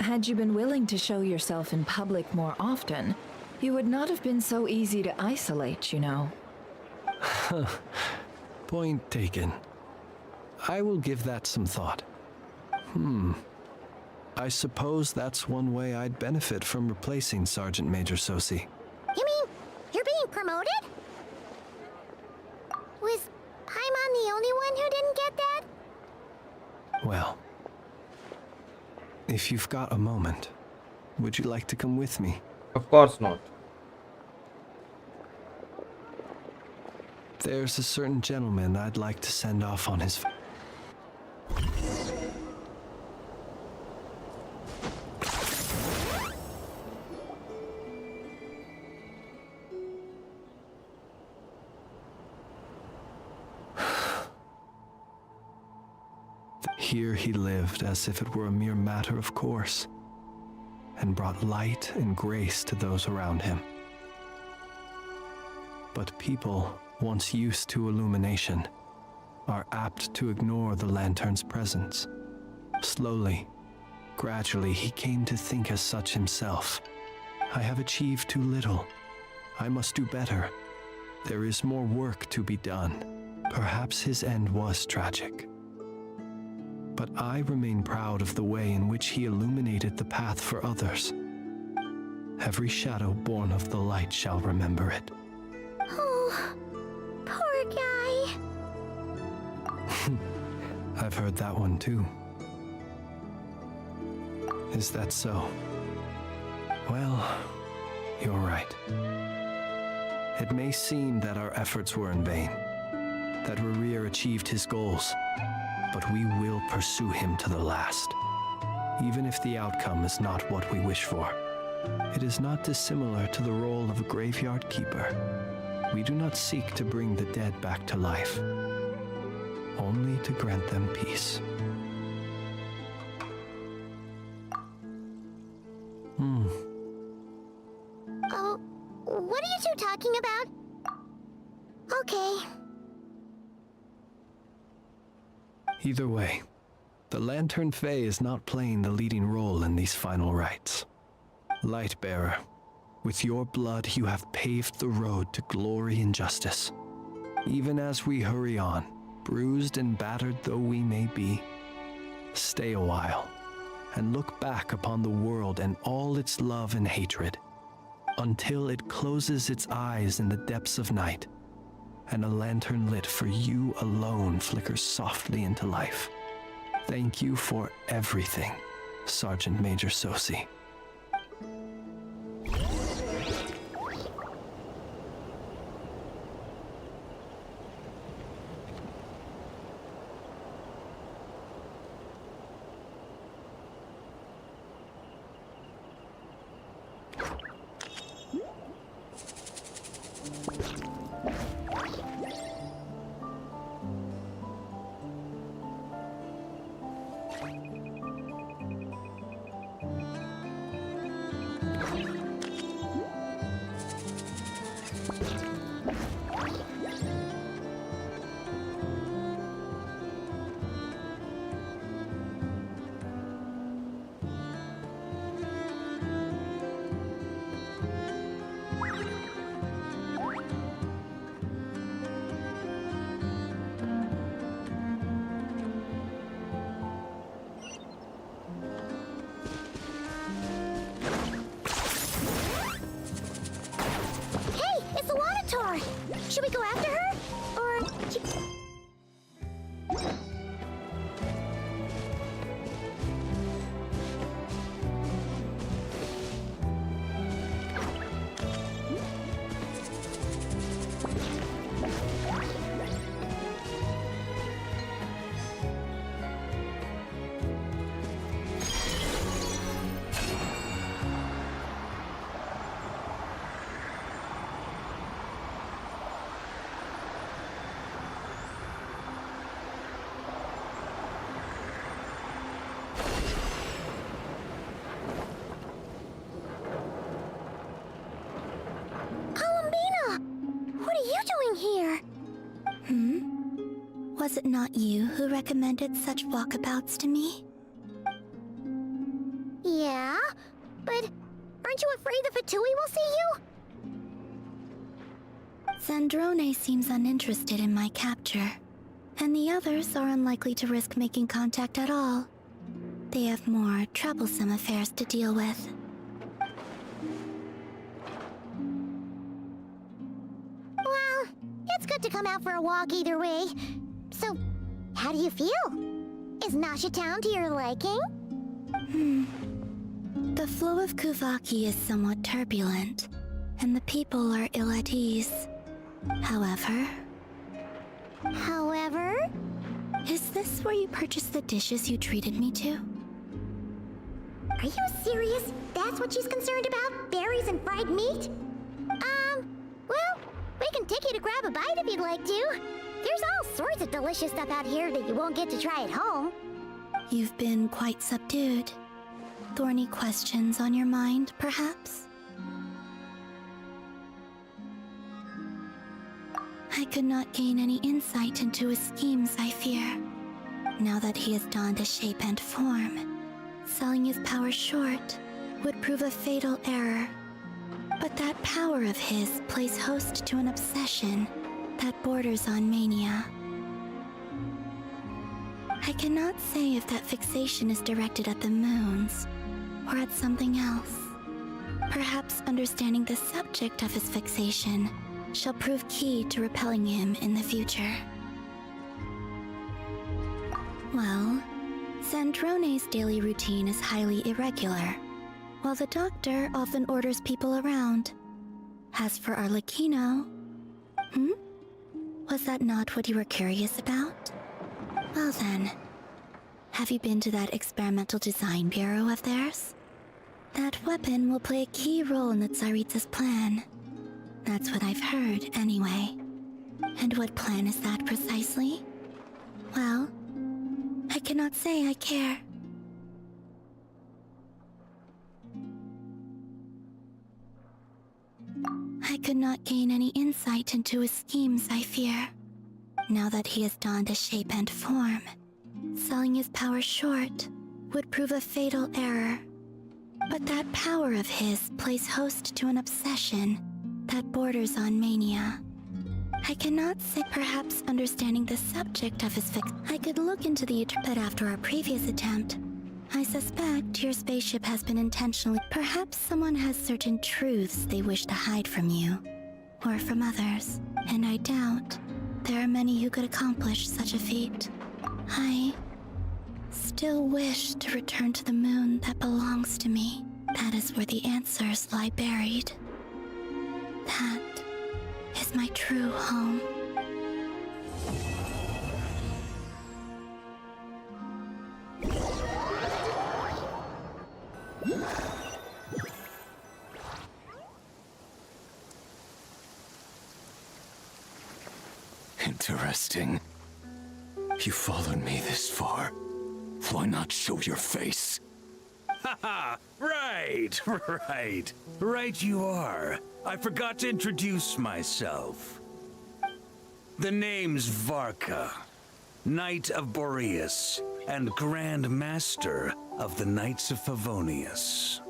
Had you been willing to show yourself in public more often, you would not have been so easy to isolate, you know. Point taken. I will give that some thought. I suppose that's one way I'd benefit from replacing Sergeant Major Sosi. You mean you're being promoted? Was Paimon the only one who didn't get that? Well, if you've got a moment, would you like to come with me? Of course not. There's a certain gentleman I'd like to send off on his... Here he lived as if it were a mere matter of course, and brought light and grace to those around him. But people, once used to illumination, are apt to ignore the lantern's presence. Slowly, gradually, he came to think as such himself. I have achieved too little. I must do better. There is more work to be done. Perhaps his end was tragic. But I remain proud of the way in which he illuminated the path for others. Every shadow born of the light shall remember it. Oh, poor guy. I've heard that one too. Is that so? Well, you're right. It may seem that our efforts were in vain, that Rerir achieved his goals, but we will pursue him to the last, even if the outcome is not what we wish for. It is not dissimilar to the role of a graveyard keeper. We do not seek to bring the dead back to life, only to grant them peace. Oh, what are you two talking about? Okay. Either way, the Lantern Fae is not playing the leading role in these final rites. Lightbearer, with your blood you have paved the road to glory and justice. Even as we hurry on, bruised and battered though we may be, stay a while and look back upon the world and all its love and hatred, until it closes its eyes in the depths of night, and a lantern lit for you alone flickers softly into life. Thank you for everything, Sergeant Major Sosi. Was it not you who recommended such walkabouts to me? Yeah, but aren't you afraid the Fatui will see you? Zandrone seems uninterested in my capture, and the others are unlikely to risk making contact at all. They have more troublesome affairs to deal with. Well, it's good to come out for a walk either way. So, how do you feel? Is Nasha Town to your liking? The flow of Kuvaki is somewhat turbulent, and the people are ill at ease. However... Is this where you purchased the dishes you treated me to? Are you serious? That's what she's concerned about? Berries and fried meat? Well, we can take you to grab a bite if you'd like to. There's all sorts of delicious stuff out here that you won't get to try at home. You've been quite subdued. Thorny questions on your mind, perhaps? I could not gain any insight into his schemes, I fear. Now that he has donned a shape and form, selling his power short would prove a fatal error. But that power of his plays host to an obsession that borders on mania. I cannot say if that fixation is directed at the moons or at something else. Perhaps understanding the subject of his fixation shall prove key to repelling him in the future. Well, Zandrone's daily routine is highly irregular, while the doctor often orders people around. As for Arlecchino... Was that not what you were curious about? Well then, have you been to that experimental design bureau of theirs? That weapon will play a key role in the Tsaritsa's plan. That's what I've heard, anyway. And what plan is that precisely? Well, I cannot say I care. I could not gain any insight into his schemes, I fear. Now that he has donned a shape and form, selling his power short would prove a fatal error. But that power of his plays host to an obsession that borders on mania. I cannot say, perhaps understanding the subject of his I could look into the but after our previous attempt, I suspect your spaceship has been intentionally... Perhaps someone has certain truths they wish to hide from you, or from others, and I doubt there are many who could accomplish such a feat. I still wish to return to the moon that belongs to me. That is where the answers lie buried. That is my true home. Interesting. You followed me this far. Why not show your face? Haha! Right! Right you are. I forgot to introduce myself. The name's Varka, Knight of Boreas, and Grand Master of the Knights of Favonius.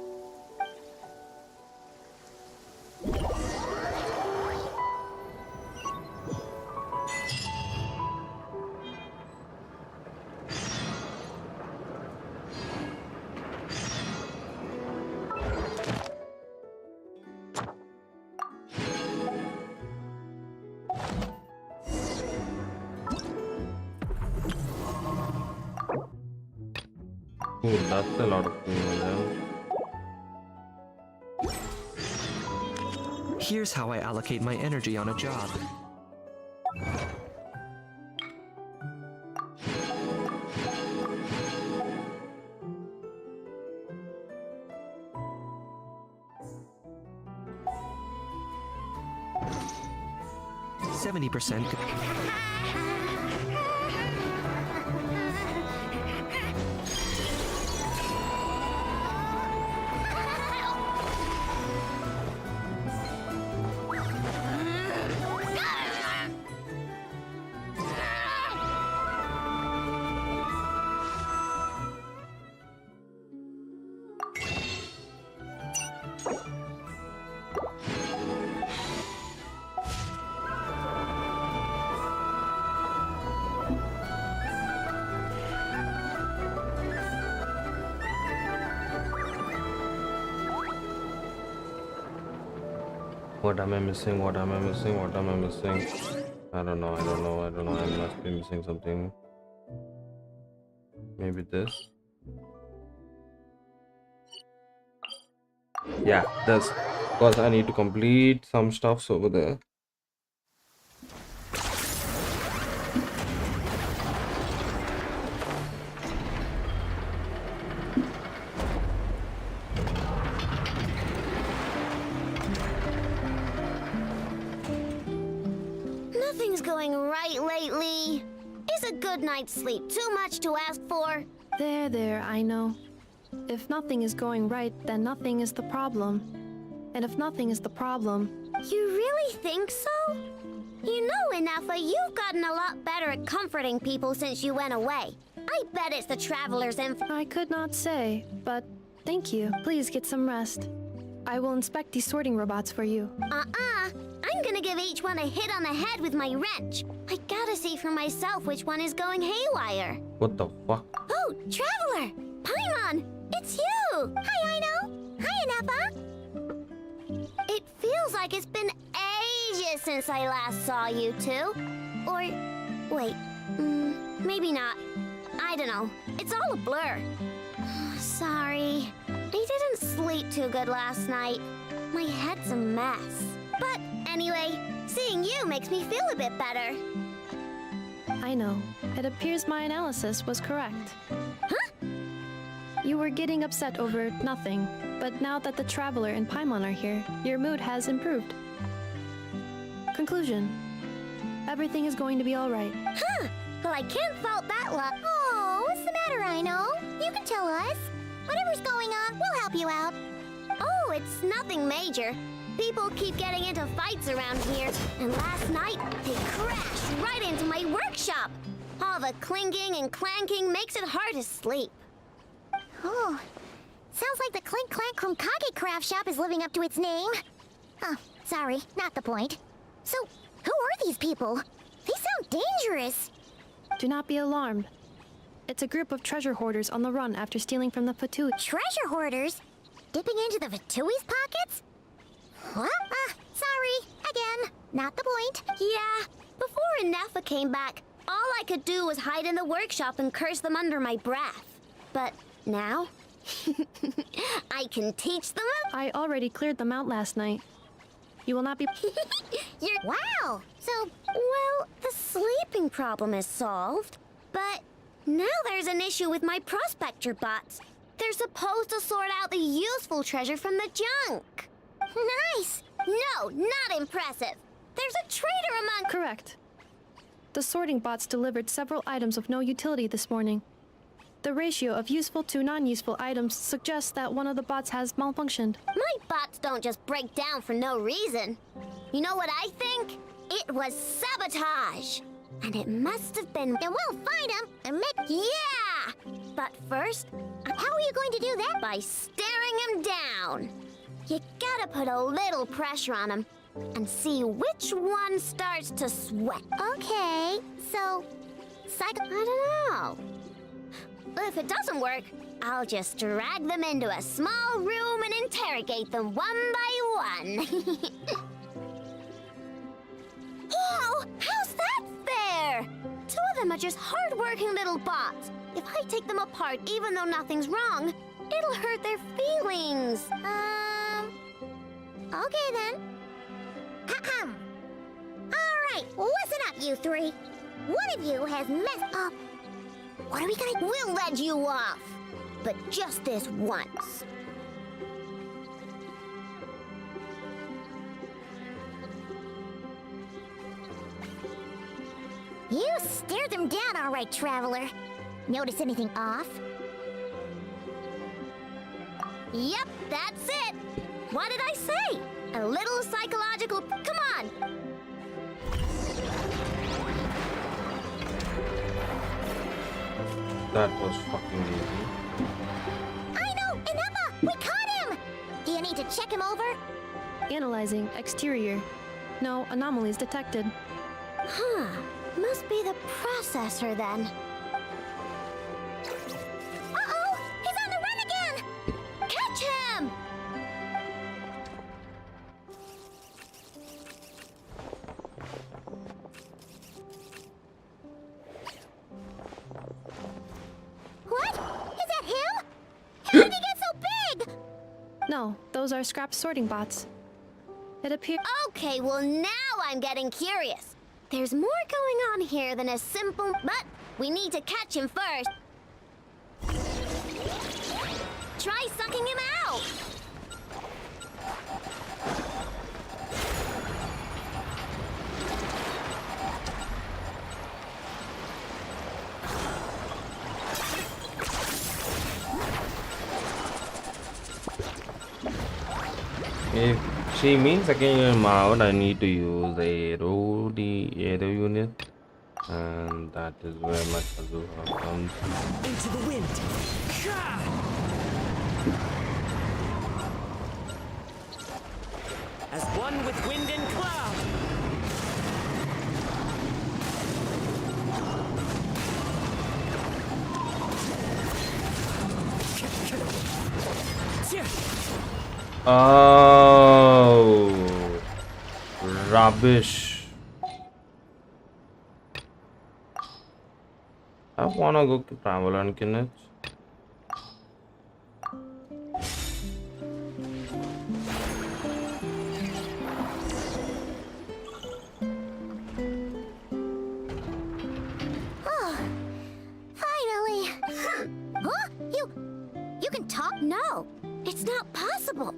Ooh, that's a lot of premium. Here's how I allocate my energy on a job. %. What am I missing? What am I missing? What am I missing? I don't know. I must be missing something. Maybe this. Yeah, this. Because I need to complete some stuffs over there. Nothing's going right lately. Is a good night's sleep too much to ask for? There, I know. If nothing is going right, then nothing is the problem. And if nothing is the problem... You really think so? You know, Inafa, you've gotten a lot better at comforting people since you went away. I bet it's the Traveler's I could not say, but thank you. Please get some rest. I will inspect these sorting robots for you. I'm gonna give each one a hit on the head with my wrench. I gotta see for myself which one is going haywire. What the fuck? Oh, Traveler! Paimon! It's you! Hi, Aino! Hi, Inafa! It feels like it's been ages since I last saw you two. Or, wait, maybe not. I don't know. It's all a blur. Sorry. I didn't sleep too good last night. My head's a mess. But anyway, seeing you makes me feel a bit better. I know. It appears my analysis was correct. Huh? You were getting upset over nothing, but now that the Traveler and Paimon are here, your mood has improved. Conclusion. Everything is going to be alright. Huh! Well, I can't fault that luck. Oh, what's the matter, Aino? You can tell us. Whatever's going on, we'll help you out. Oh, it's nothing major. People keep getting into fights around here, and last night, they crashed right into my workshop. All the clinking and clanking makes it hard to sleep. Oh, sounds like the Clink Clank Krumkage craft shop is living up to its name. Oh, sorry, not the point. So, who are these people? They sound dangerous. Do not be alarmed. It's a group of treasure hoarders on the run after stealing from the Fatui. Treasure hoarders? Dipping into the Vatui's pockets? What? Sorry, again, not the point. Yeah, before Inafa came back, all I could do was hide in the workshop and curse them under my breath. But now, I can teach them. I already cleared them out last night. You will not be... Wow! So... Well, the sleeping problem is solved. But now there's an issue with my prospector bots. They're supposed to sort out the useful treasure from the junk. Nice! No, not impressive. There's a traitor among... Correct. The sorting bots delivered several items of no utility this morning. The ratio of useful to non-useful items suggests that one of the bots has malfunctioned. My bots don't just break down for no reason. You know what I think? It was sabotage. And it must have been... And we'll find him and make... Yeah! But first... How are you going to do that? By staring him down. You gotta put a little pressure on him and see which one starts to sweat. Okay, so... I don't know. If it doesn't work, I'll just drag them into a small room and interrogate them one by one. Whoa! How's that fair? Two of them are just hard-working little bots. If I take them apart, even though nothing's wrong, it'll hurt their feelings. Okay then. Ahem. Alright, listen up, you three. One of you has messed up. What are we gonna do? We'll let you off. But just this once. You stared them down all right, Traveler. Notice anything off? Yep, that's it. What did I say? A little psychological... Come on. That was fucking easy. Aino and Emma, we caught him! Do you need to check him over? Analyzing exterior. No anomalies detected. Huh. Must be the processor then. Uh-oh! He's on the run again! Catch him! What? Is that him? How did he get so big? No, those are scrap sorting bots. It appears. Okay, well now I'm getting curious. There's more going on here than a simple... But we need to catch him first. Try sucking him out! If she means sucking him out, I need to use the arrow unit, and that is where my Kazuha comes. Into the wind. As one with wind and cloud. Oh, rubbish. I wanna go to travel and kill it. Oh, finally. Huh? You can talk? No, it's not possible.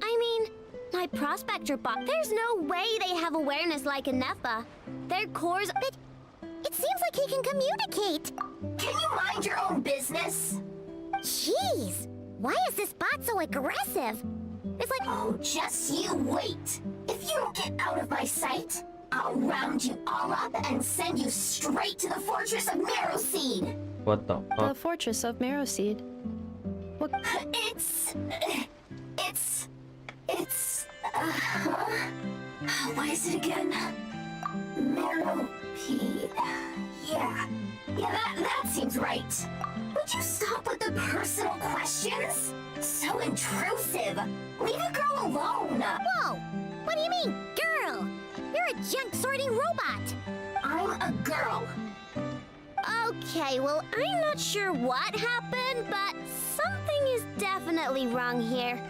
I mean, my prospector bot, there's no way they have awareness like a Nepha. Their cores... But it seems like he can communicate. Can you mind your own business? Jeez, why is this bot so aggressive? It's like... Oh, just you wait. If you don't get out of my sight, I'll round you all up and send you straight to the fortress of Marrowseed. What the The fuck? fortress of Marrowseed. What? What is it again? Marrowseed. Yeah, that seems right. Would you stop with the personal questions? So intrusive. Leave a girl alone. Whoa, what do you mean, girl? You're a junk sorting robot. I'm a girl. Okay, well, I'm not sure what happened, but something is definitely wrong here.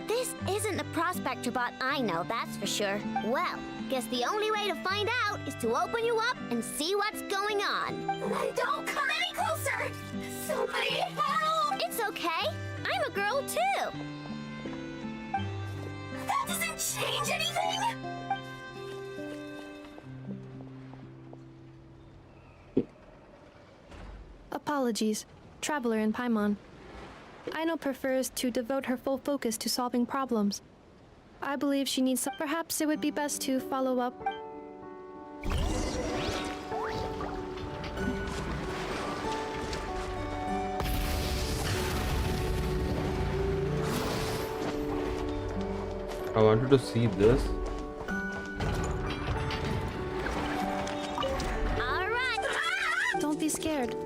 This isn't the prospector bot I know, that's for sure. Well, guess the only way to find out is to open you up and see what's going on. Don't come any closer. Somebody help. It's okay. I'm a girl too. That doesn't change anything. Apologies, Traveler in Paimon. Aino prefers to devote her full focus to solving problems. I believe she needs some. Perhaps it would be best to follow up. I wanted to see this. All right. Don't be scared.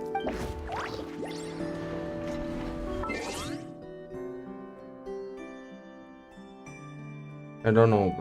I don't know.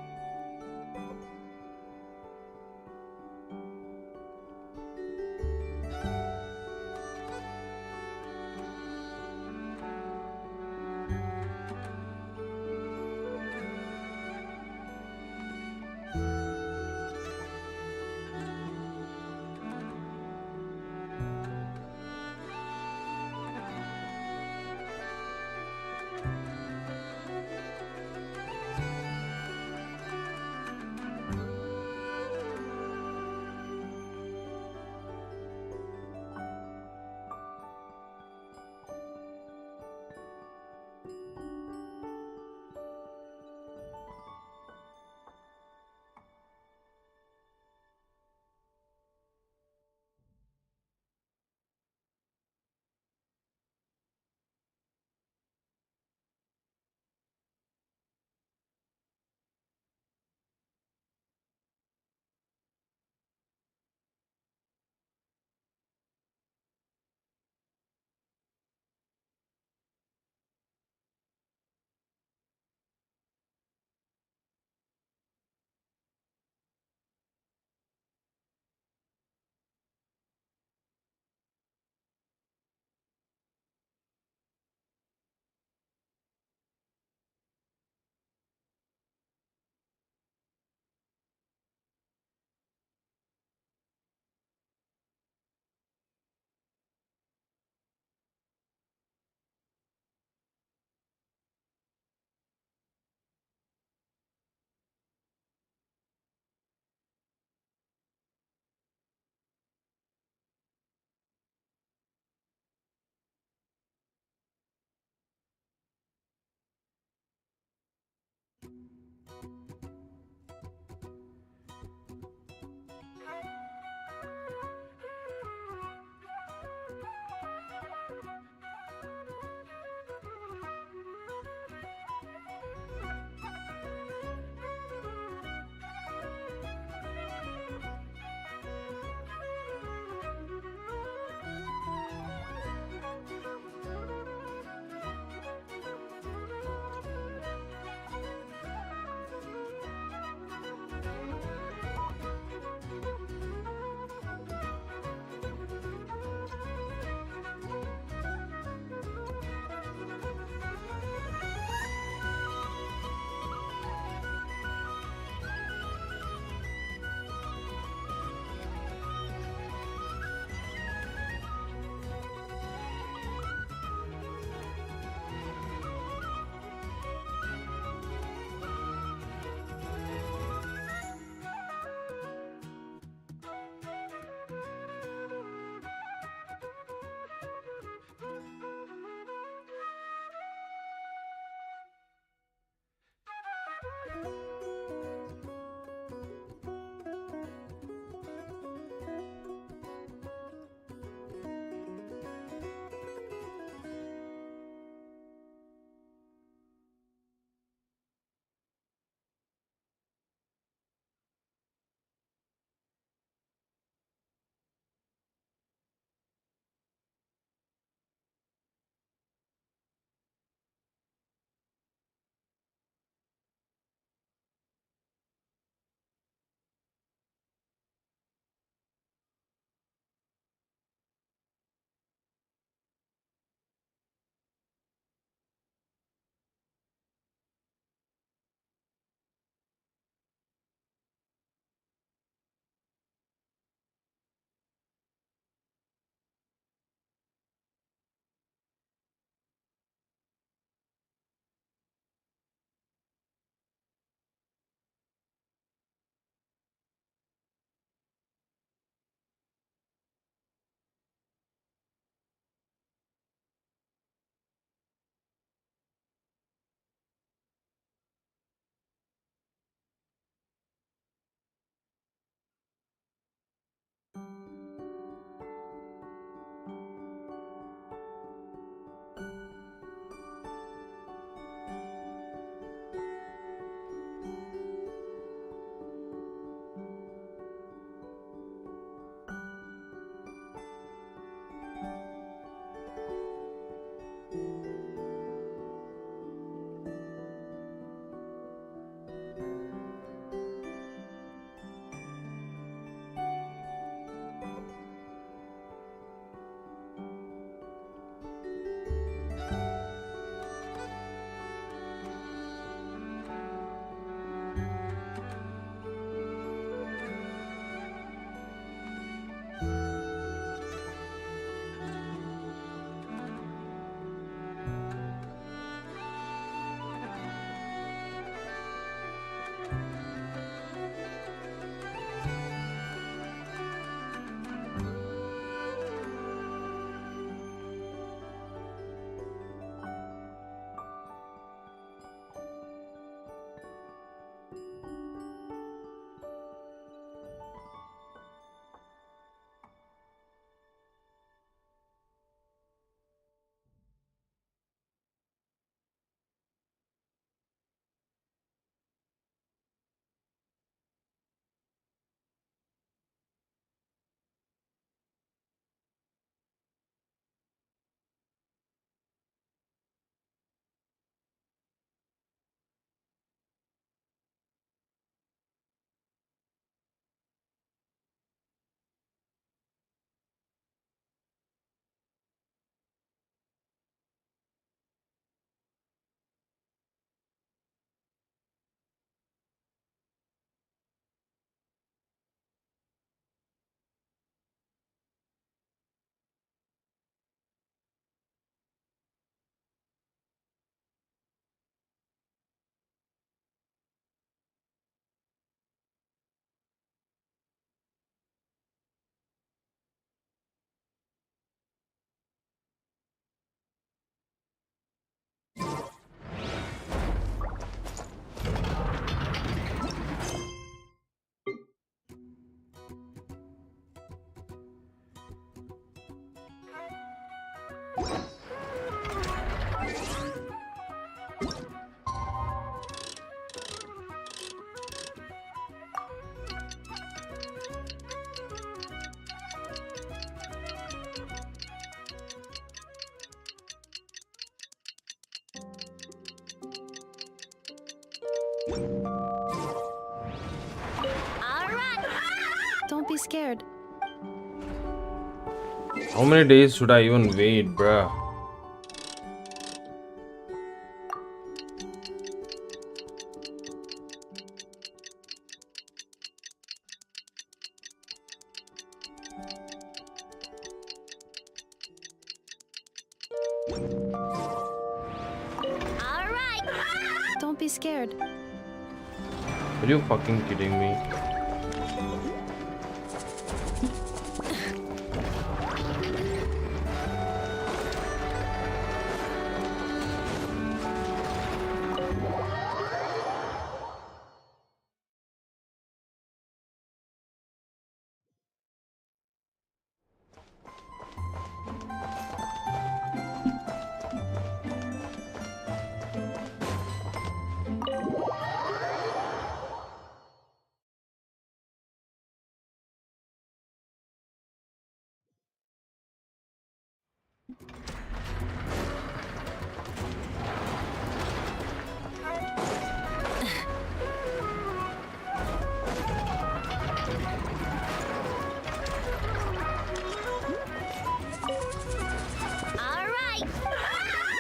Don't be scared. How many days should I even wait, bruh? Don't be scared. Are you fucking kidding me?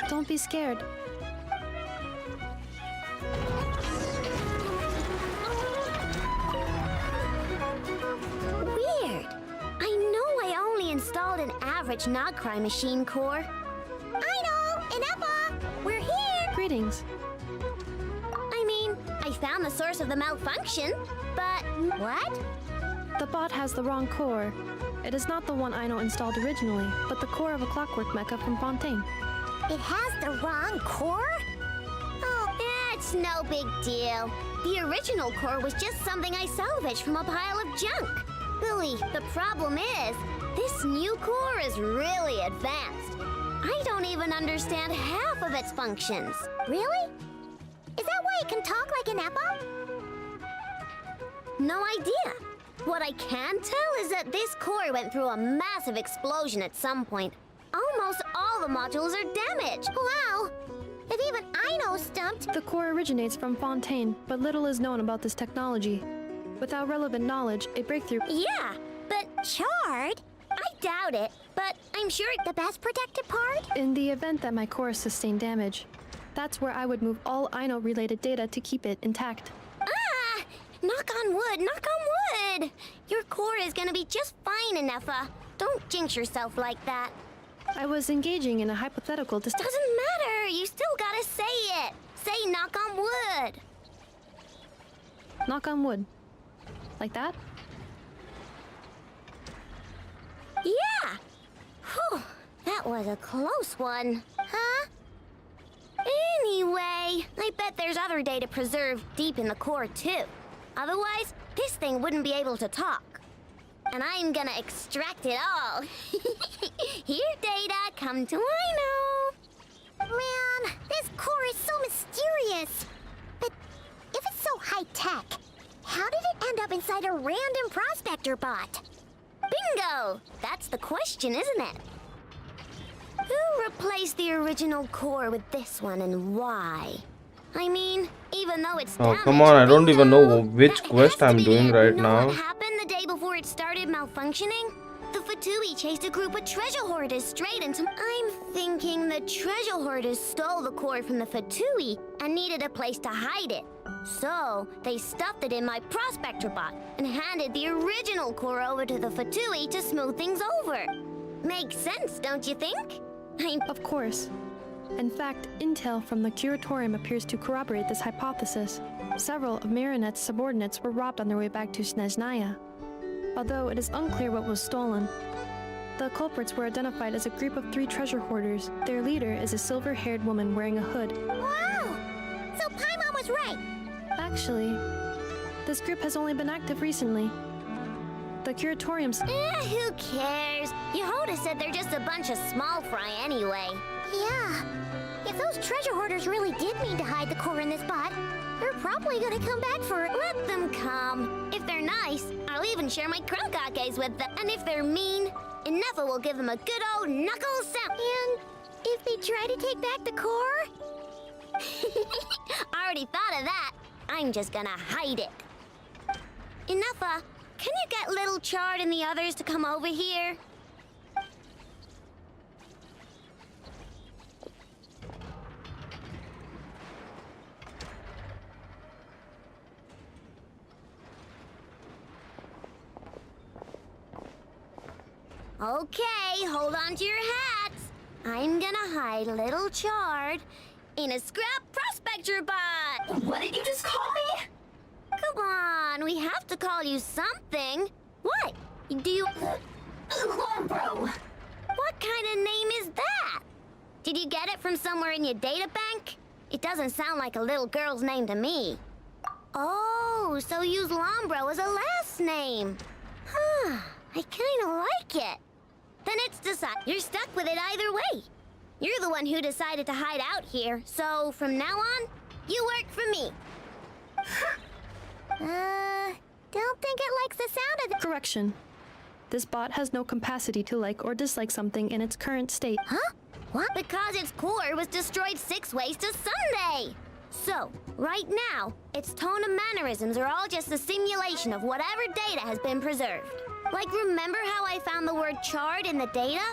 Don't be scared. Weird. I know I only installed an average Nod-Krai machine core. Aino and Eppa, we're here. Greetings. I mean, I found the source of the malfunction, but what? The bot has the wrong core. It is not the one Aino installed originally, but the core of a clockwork mecha from Fontaine. It has the wrong core? Oh, it's no big deal. The original core was just something I salvaged from a pile of junk. Billy, the problem is, this new core is really advanced. I don't even understand half of its functions. Really? Is that why it can talk like an Eppa? No idea. What I can tell is that this core went through a massive explosion at some point. Almost all the modules are damaged. Wow! If even Aino's stumped... The core originates from Fontaine, but little is known about this technology. Without relevant knowledge, a breakthrough... Yeah, but charred? I doubt it, but I'm sure the best protected part? In the event that my core sustained damage, that's where I would move all Aino-related data to keep it intact. Ah! Knock on wood, knock on wood! Your core is gonna be just fine, Inefa. Don't jinx yourself like that. I was engaging in a hypothetical Doesn't matter, you still gotta say it. Say knock on wood. Knock on wood. Like that? Yeah! Whew, that was a close one. Huh? Anyway, I bet there's other data preserved deep in the core too. Otherwise, this thing wouldn't be able to talk. And I'm gonna extract it all. Here, data, come to Aino. Man, this core is so mysterious. But if it's so high-tech, how did it end up inside a random prospector bot? Bingo! That's the question, isn't it? Who replaced the original core with this one and why? I mean, even though it's damaged, come on, I don't even know which quest I'm doing right now. What happened the day before it started malfunctioning? The Fatui chased a group of treasure hoarders straight into... I'm thinking the treasure hoarders stole the core from the Fatui and needed a place to hide it. So, they stuffed it in my prospector bot and handed the original core over to the Fatui to smooth things over. Makes sense, don't you think? Of course. In fact, intel from the Curatorium appears to corroborate this hypothesis. Several of Marinette's subordinates were robbed on their way back to Snezhnaya. Although it is unclear what was stolen. The culprits were identified as a group of 3 treasure hoarders. Their leader is a silver-haired woman wearing a hood. Wow! So Paimon was right! Actually, this group has only been active recently. The The curatorium's... Who cares? Yehoda said they're just a bunch of small fry anyway. Yeah. If those treasure hoarders really did mean to hide the core in this bot, they're probably gonna come back for it. Let them come. If they're nice, I'll even share my gacha with them. And if they're mean, Inefa will give them a good old knuckle sound. And if they try to take back the core? I already thought of that. I'm just gonna hide it. Inefa, can you get Little Chard and the others to come over here? Okay, hold on to your hats. I'm gonna hide Little Chard in a scrap prospector bot. What did you just call me? Come on, we have to call you something. What? Do you... Lombro. What kind of name is that? Did you get it from somewhere in your data bank? It doesn't sound like a little girl's name to me. Oh, so use Lombro as a last name. Huh, I kinda like it. Then it's decided. You're stuck with it either way. You're the one who decided to hide out here, so from now on, you work for me. Don't think it likes the sound of the... Correction. This bot has no capacity to like or dislike something in its current state. Huh? What? Because its core was destroyed 6 ways to Sunday. So, right now, its tone and mannerisms are all just a simulation of whatever data has been preserved. Like, remember how I found the word chard in the data?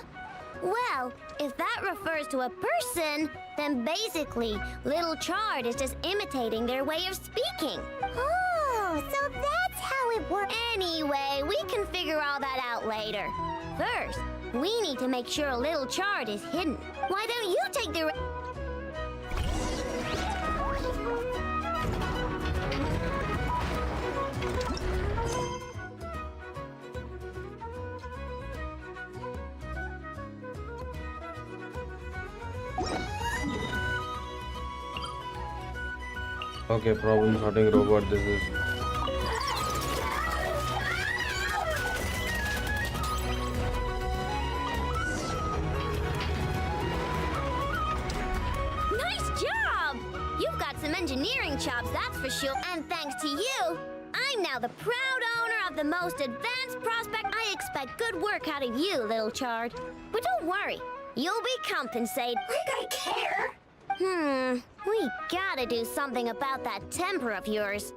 Well, if that refers to a person, then basically, Little Chard is just imitating their way of speaking. Oh, so that's how it works. Anyway, we can figure all that out later. First, we need to make sure Little Chard is hidden. Why don't you take the... Okay, problem sorting robot. This is. Nice job! You've got some engineering chops, that's for sure. And thanks to you, I'm now the proud owner of the most advanced prospect. I expect good work out of you, Little Chard. But don't worry, you'll be compensated. Like I care. We gotta do something about that temper of yours.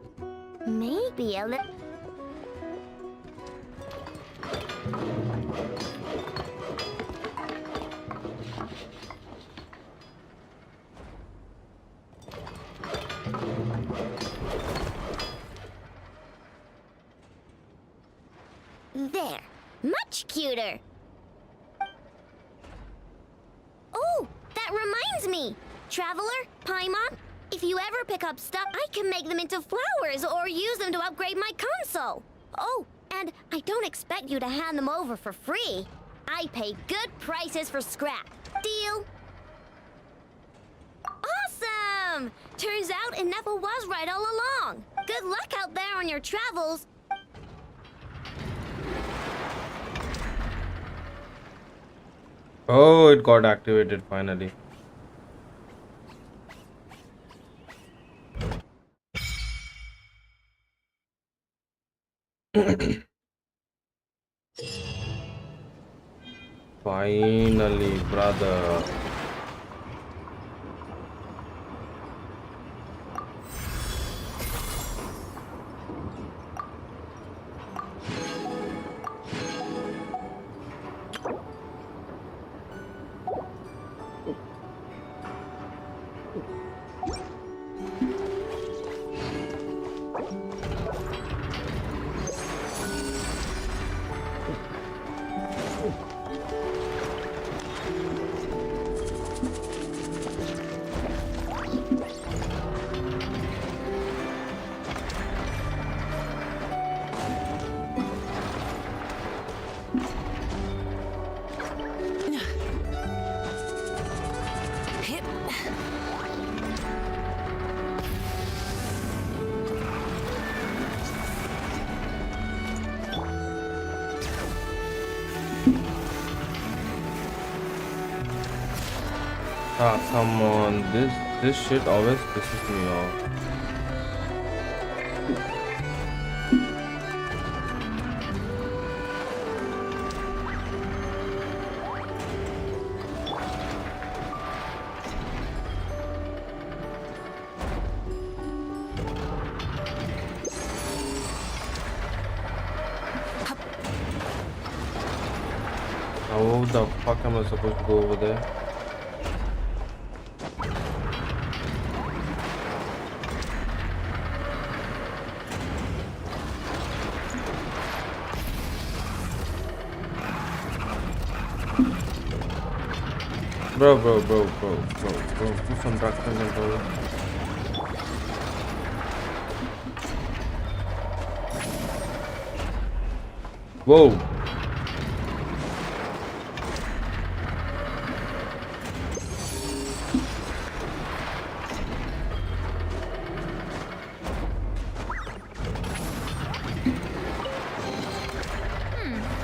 Maybe a little... There. Much cuter. Oh, that reminds me. Traveler, Paimon, if you ever pick up stuff, I can make them into flowers or use them to upgrade my console. Oh, and I don't expect you to hand them over for free. I pay good prices for scrap. Deal? Awesome! Turns out Inefa was right all along. Good luck out there on your travels. Oh, it got activated finally. Finally, brother. Ah, come on. This shit always pisses me off. How the fuck am I supposed to go over there? Bro, do some traction control. Whoa!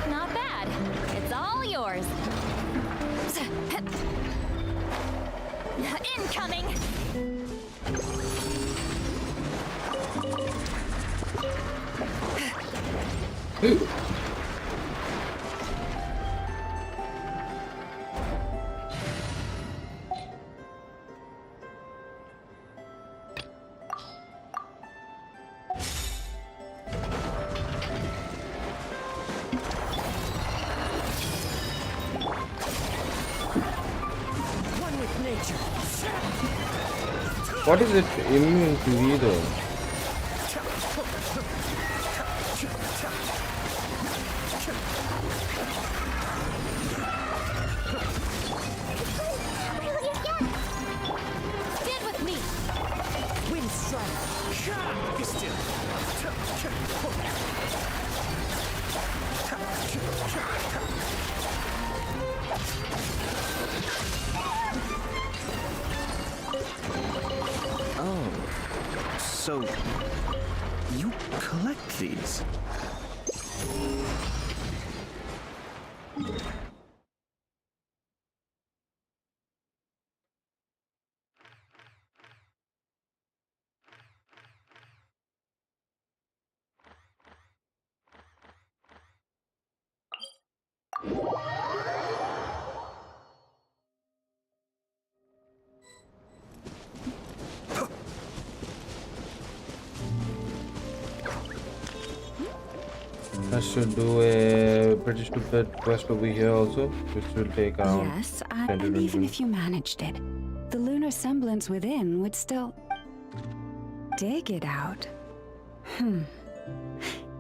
Not bad. It's all yours. Incoming! One with nature. What is it immune to either? Stand with me! Wind strike. Be still. Oh, so you collect these? I should do a pretty stupid quest over here also, which will take around Yes, 10 to and 20 even minutes. if you managed it, the lunar semblance within would still... dig it out.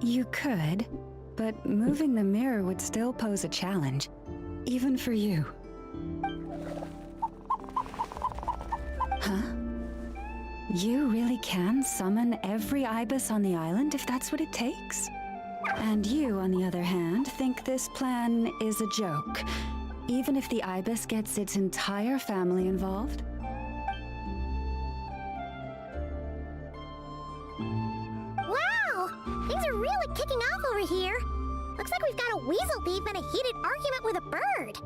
You could, but moving the mirror would still pose a challenge, even for you. Huh? You really can summon every ibis on the island if that's what it takes? And you, on the other hand, think this plan is a joke, even if the ibis gets its entire family involved? Wow! Things are really kicking off over here. Looks like we've got a weasel thief and a heated argument with a bird.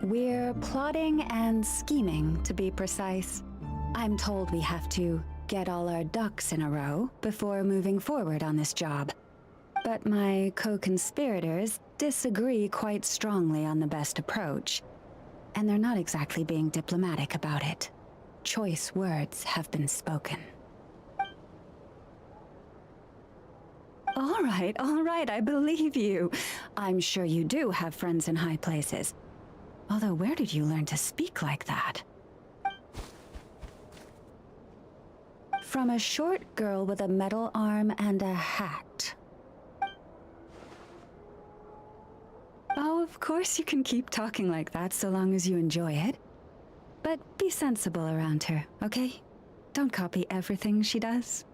We're plotting and scheming, to be precise. I'm told we have to get all our ducks in a row before moving forward on this job. But my co-conspirators disagree quite strongly on the best approach. And they're not exactly being diplomatic about it. Choice words have been spoken. All right, I believe you. I'm sure you do have friends in high places. Although, where did you learn to speak like that? From a short girl with a metal arm and a hat. Oh, of course you can keep talking like that so long as you enjoy it. But be sensible around her, okay? Don't copy everything she does.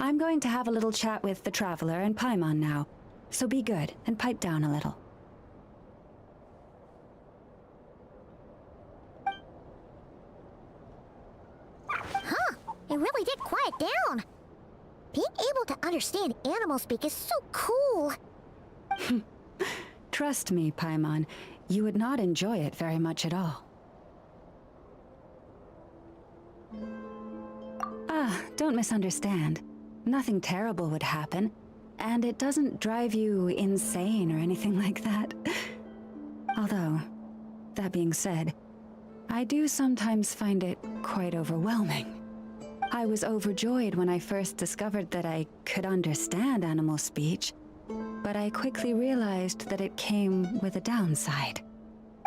I'm going to have a little chat with the Traveler and Paimon now, so be good and pipe down a little. It really did quiet down. Being able to understand animal speak is so cool. Trust me, Paimon, you would not enjoy it very much at all. Don't misunderstand. Nothing terrible would happen, and it doesn't drive you insane or anything like that. Although, that being said, I do sometimes find it quite overwhelming. I was overjoyed when I first discovered that I could understand animal speech, but I quickly realized that it came with a downside.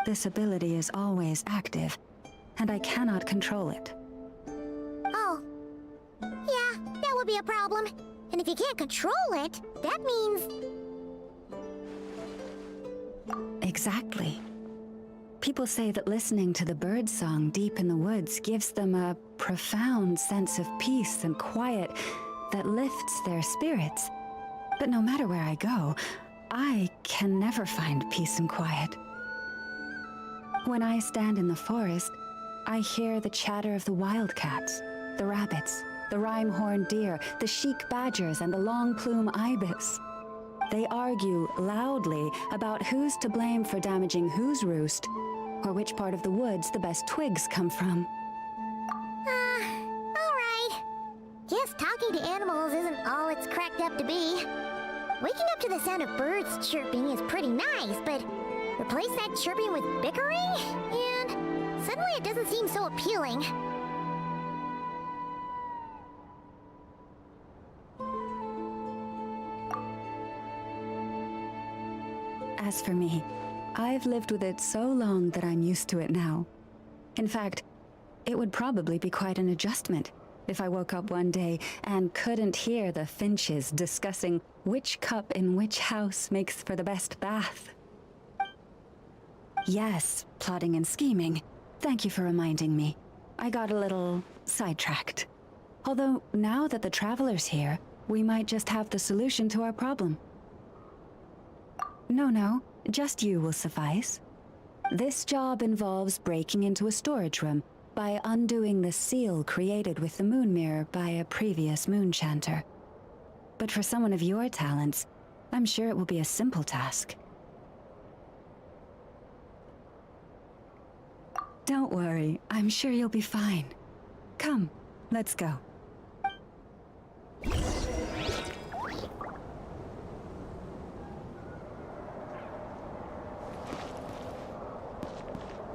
This ability is always active, and I cannot control it. Oh. Yeah, that would be a problem. And if you can't control it, that means... Exactly. People say that listening to the bird song deep in the woods gives them a profound sense of peace and quiet that lifts their spirits. But no matter where I go, I can never find peace and quiet. When I stand in the forest, I hear the chatter of the wildcats, the rabbits, the rhyme-horned deer, the chic badgers, and the long-plume ibis. They argue loudly about who's to blame for damaging whose roost, or which part of the woods the best twigs come from. Alright. Guess talking to animals isn't all it's cracked up to be. Waking up to the sound of birds chirping is pretty nice, but replace that chirping with bickering, and suddenly it doesn't seem so appealing. As for me, I've lived with it so long that I'm used to it now. In fact, it would probably be quite an adjustment if I woke up one day and couldn't hear the finches discussing which cup in which house makes for the best bath. Yes, plotting and scheming. Thank you for reminding me. I got a little sidetracked. Although, now that the Traveler's here, we might just have the solution to our problem. No, just you will suffice. This job involves breaking into a storage room by undoing the seal created with the moon mirror by a previous moon chanter. But for someone of your talents, I'm sure it will be a simple task. Don't worry, I'm sure you'll be fine. Come, let's go.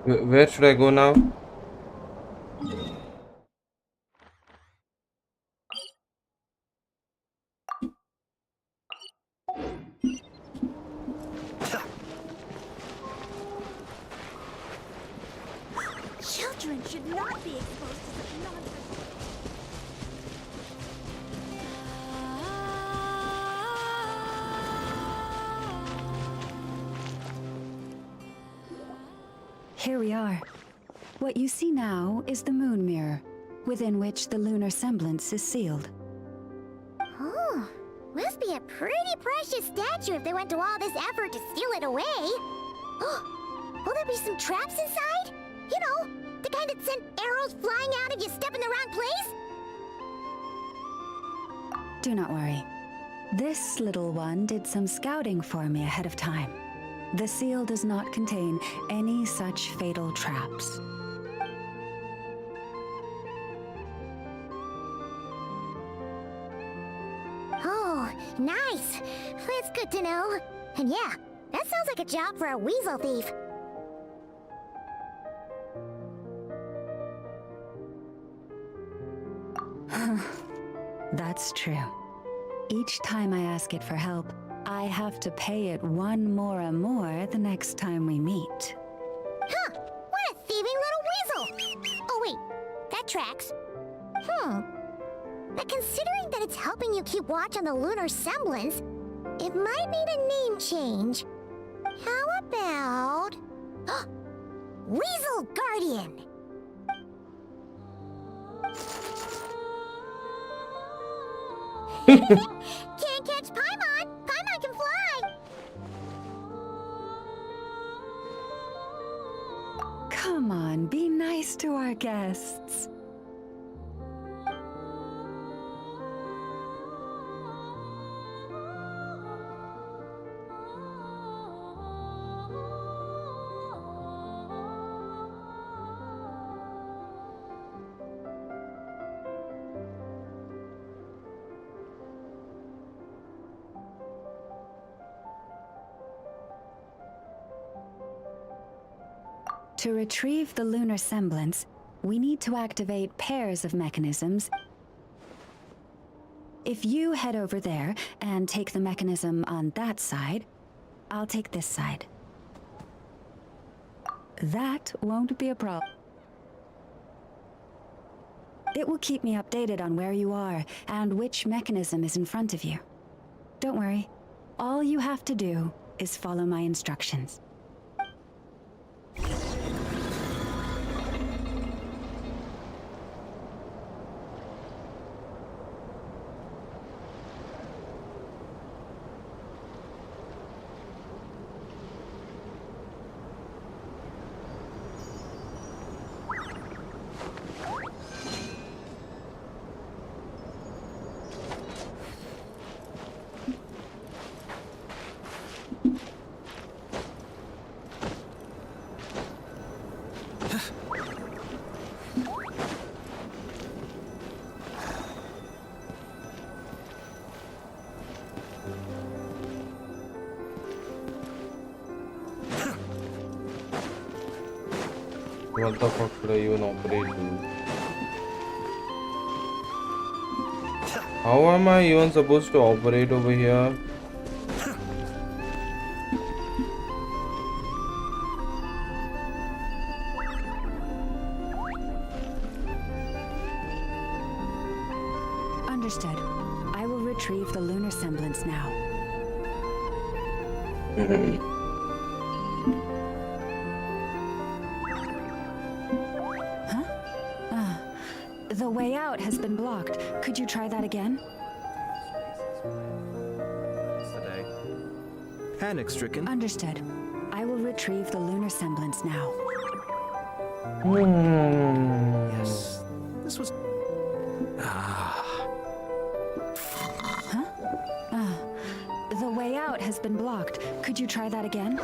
Where should I go now? Children should not be exposed to such nonsense. Here we are. What you see now is the moon mirror, within which the lunar semblance is sealed. Oh, must be a pretty precious statue if they went to all this effort to steal it away. Will there be some traps inside? You know, the kind that send arrows flying out if you step in the wrong place? Do not worry. This little one did some scouting for me ahead of time. The seal does not contain any such fatal traps. Oh, nice. That's good to know. And yeah, that sounds like a job for a weasel thief. That's true. Each time I ask it for help, I have to pay it one more the next time we meet. Huh, what a thieving little weasel! Oh wait, that tracks. But considering that it's helping you keep watch on the lunar semblance, it might need a name change. How about... Weasel Guardian! Can't catch Paimon! Paimon can fly! Come on, be nice to our guests. To retrieve the lunar semblance, we need to activate pairs of mechanisms. If you head over there and take the mechanism on that side, I'll take this side. That won't be a problem. It will keep me updated on where you are and which mechanism is in front of you. Don't worry. All you have to do is follow my instructions. What the fuck should I even operate, dude? How am I even supposed to operate over here? Understood. I will retrieve the lunar semblance now. The way out has been blocked. Could you try that again? Today. Panic-stricken. Understood. I will retrieve the lunar semblance now. Yes. This was... The way out has been blocked. Could you try that again?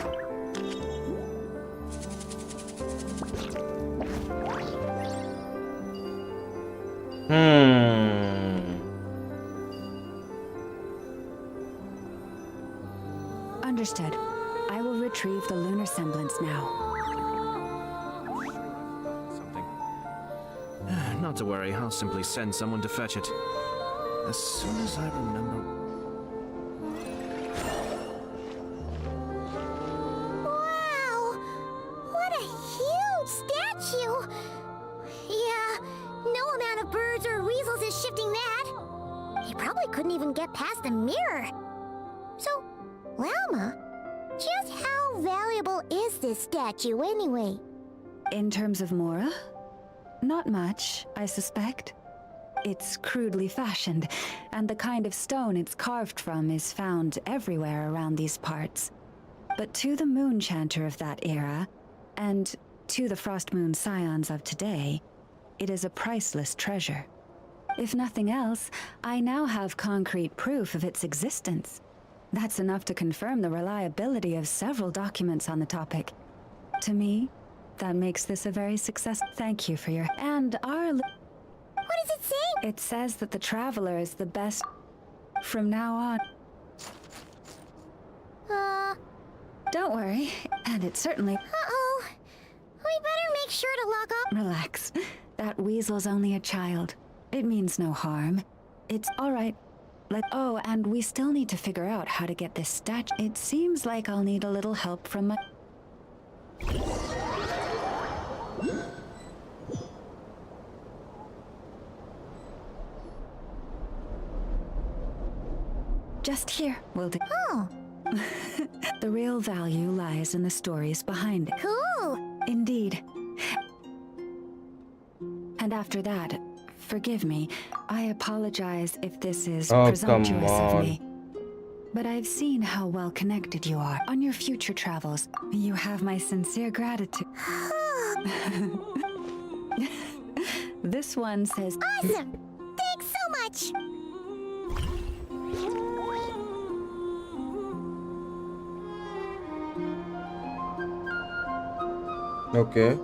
Understood. I will retrieve the lunar semblance now. Something. Not to worry, I'll simply send someone to fetch it. As soon as I remember... Wow! What a huge statue! Yeah, no amount of birds or weasels is shifting that. He probably couldn't even get past the mirror. So, Lauma, just how valuable is this statue anyway? In terms of Mora? Not much, I suspect. It's crudely fashioned, and the kind of stone it's carved from is found everywhere around these parts. But to the Moon Chanter of that era, and to the Frost Moon Scions of today, it is a priceless treasure. If nothing else, I now have concrete proof of its existence. That's enough to confirm the reliability of several documents on the topic. To me, that makes this a very successful... Thank you for your... And our... What does it say? It says that the Traveler is the best... From now on... Don't worry, and it certainly... Uh-oh. We better make sure to log off. Relax. That weasel's only a child. It means no harm. It's alright. Oh, and we still need to figure out how to get this statue. It seems like I'll need a little help from my... Just here, will do. Oh. The real value lies in the stories behind it. Cool. Indeed. And after that, forgive me, I apologize if this is presumptuous of me. But I've seen how well connected you are. On your future travels, you have my sincere gratitude. This one says... Awesome! Thanks so much! Okay.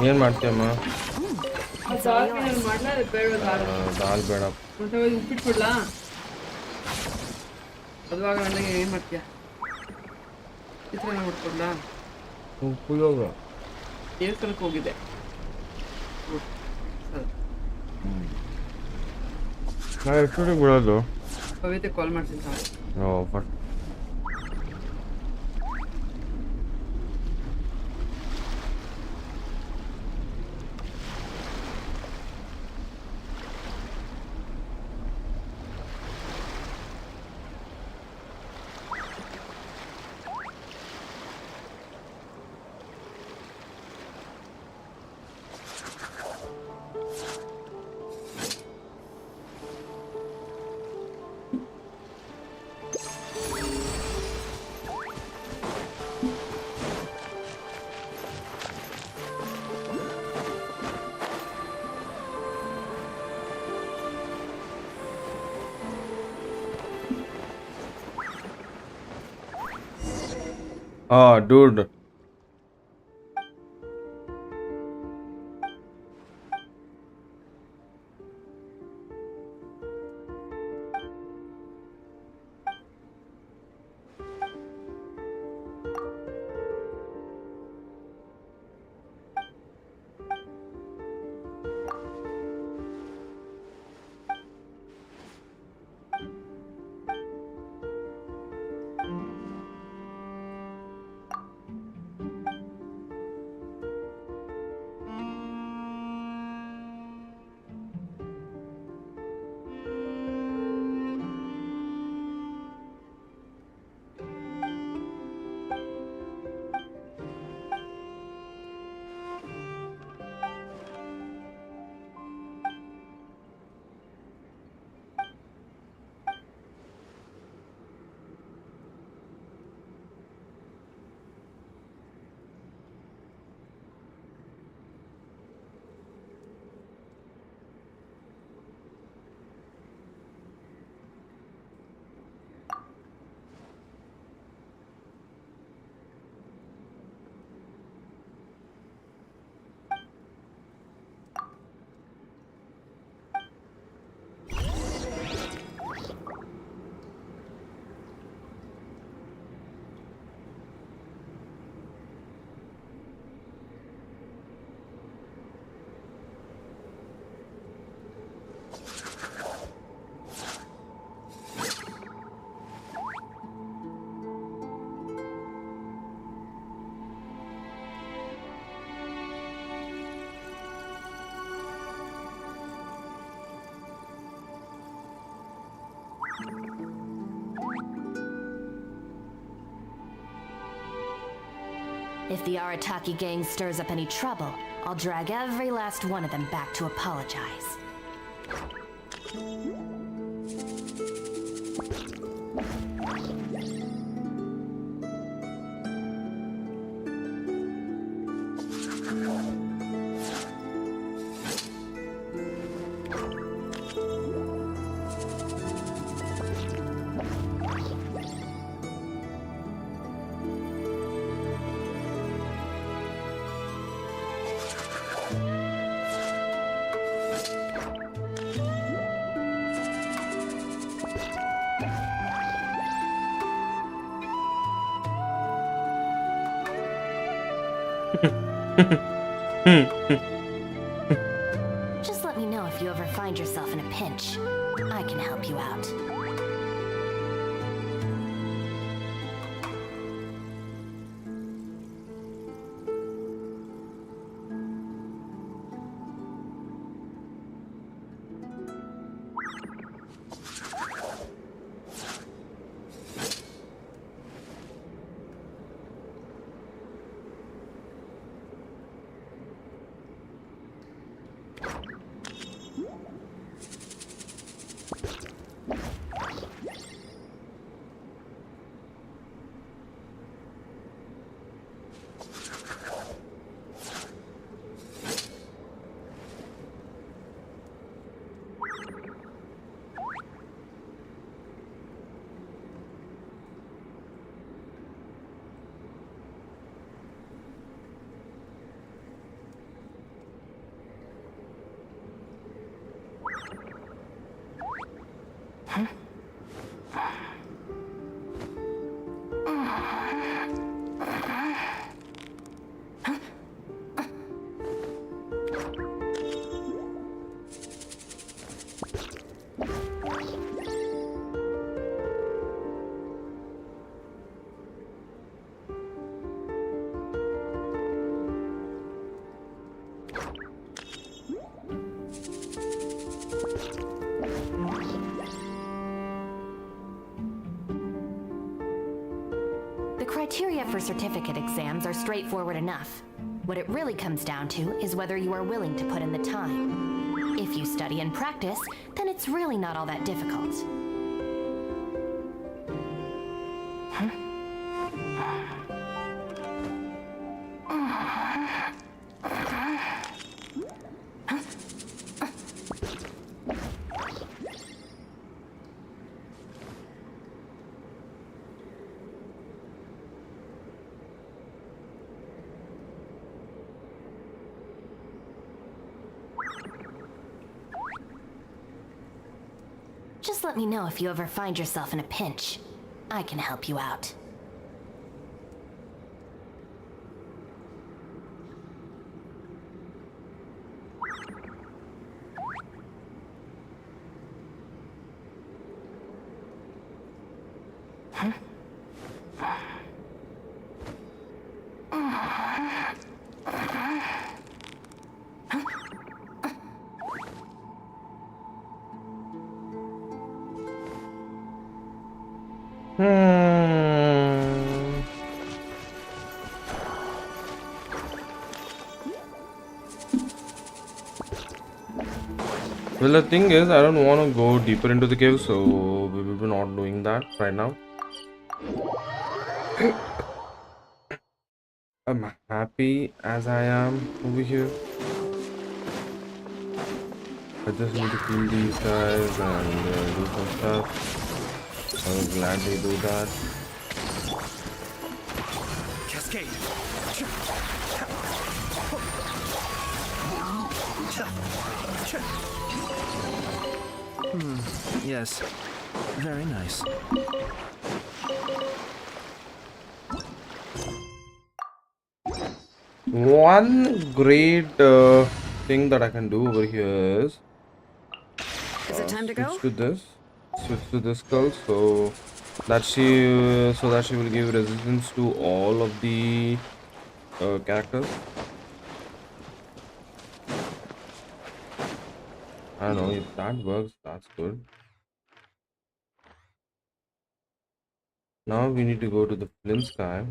ಏನು ಮಾಡ್ತೀಯಮ್ಮ? ದಾಲ್ ಮಾಡ್ಲಾ ಬೇಡ ದಾಲ್ ಬೇಡ. ಮತ್ತೆ ಉಪ್ಪಿಟ್ಟು ಕೊಡ್ಲಾ? ಅದುವಾಗ ನನಗೆ ಏನು ಮಾಡ್ತೀಯ? ಚಿತ್ರಾನ್ನ ಮಾಡ್ಕೊಡ್ಲಾ? ಉಪಯೋಗ ದೇವಸ್ಥಾನಕ್ಕೆ ಹೋಗಿದ್ದೆ. ನಾನು ಎಷ್ಟೊತ್ತಿಗೆ ಬಿಡೋದು? ಕವಿತೆ ಕಾಲ್ ಮಾಡ್ತೀನಿ ಸಾಕು. First dude. If the Arataki gang stirs up any trouble, I'll drag every last one of them back to apologize. Just let me know if you ever find yourself in a pinch. I can help you out. The criteria for certificate exams are straightforward enough. What it really comes down to is whether you are willing to put in the time. If you study and practice, then it's really not all that difficult. Just let me know if you ever find yourself in a pinch. I can help you out. Well, the thing is, I don't want to go deeper into the cave, so we will be not doing that right now. I'm happy as I am over here. I just need to kill these guys and do some stuff. I will gladly do that. Cascade. Yes. Very nice. One great thing that I can do over here is it time to go? Switch to this skull, so that she will give resistance to all of the characters. I don't know if that works. That's good. Now we need to go to the Flins guy.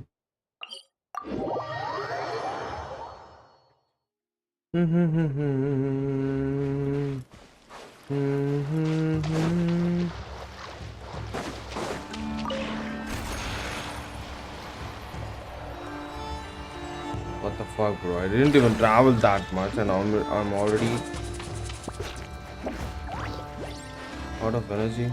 What the fuck, bro? I didn't even travel that much and I'm already out of energy.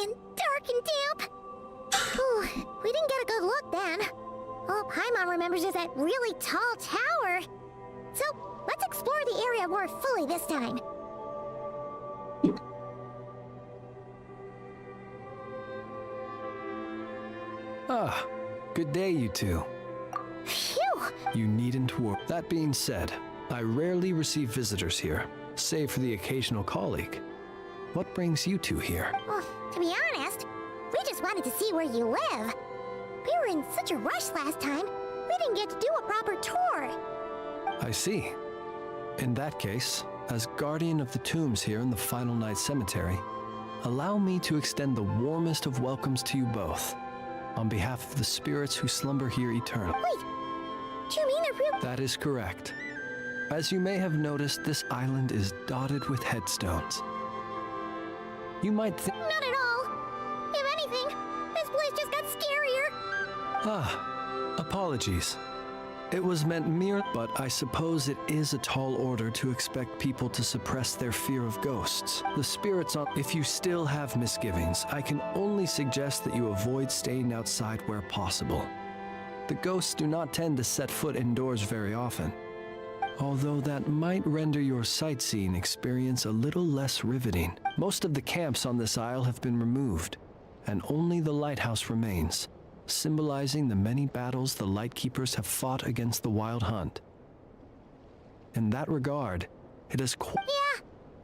and dark and damp. Whew, we didn't get a good look then. All Paimon remembers is that really tall tower. So, let's explore the area more fully this time. Ah, good day, you two. Phew! You needn't worry. That being said, I rarely receive visitors here, save for the occasional colleague. What brings you two here? Well, to be honest, we just wanted to see where you live. We were in such a rush last time, we didn't get to do a proper tour. I see. In that case, as guardian of the tombs here in the Final Night Cemetery, allow me to extend the warmest of welcomes to you both, on behalf of the spirits who slumber here eternally. Wait, do you mean a real— That is correct. As you may have noticed, this island is dotted with headstones. You might think— Not at all. If anything, this place just got scarier. Ah, apologies. It was meant mere, but I suppose it is a tall order to expect people to suppress their fear of ghosts. The spirits on— If you still have misgivings, I can only suggest that you avoid staying outside where possible. The ghosts do not tend to set foot indoors very often, although that might render your sightseeing experience a little less riveting. Most of the camps on this isle have been removed, and only the lighthouse remains, symbolizing the many battles the Lightkeepers have fought against the Wild Hunt. In that regard, it is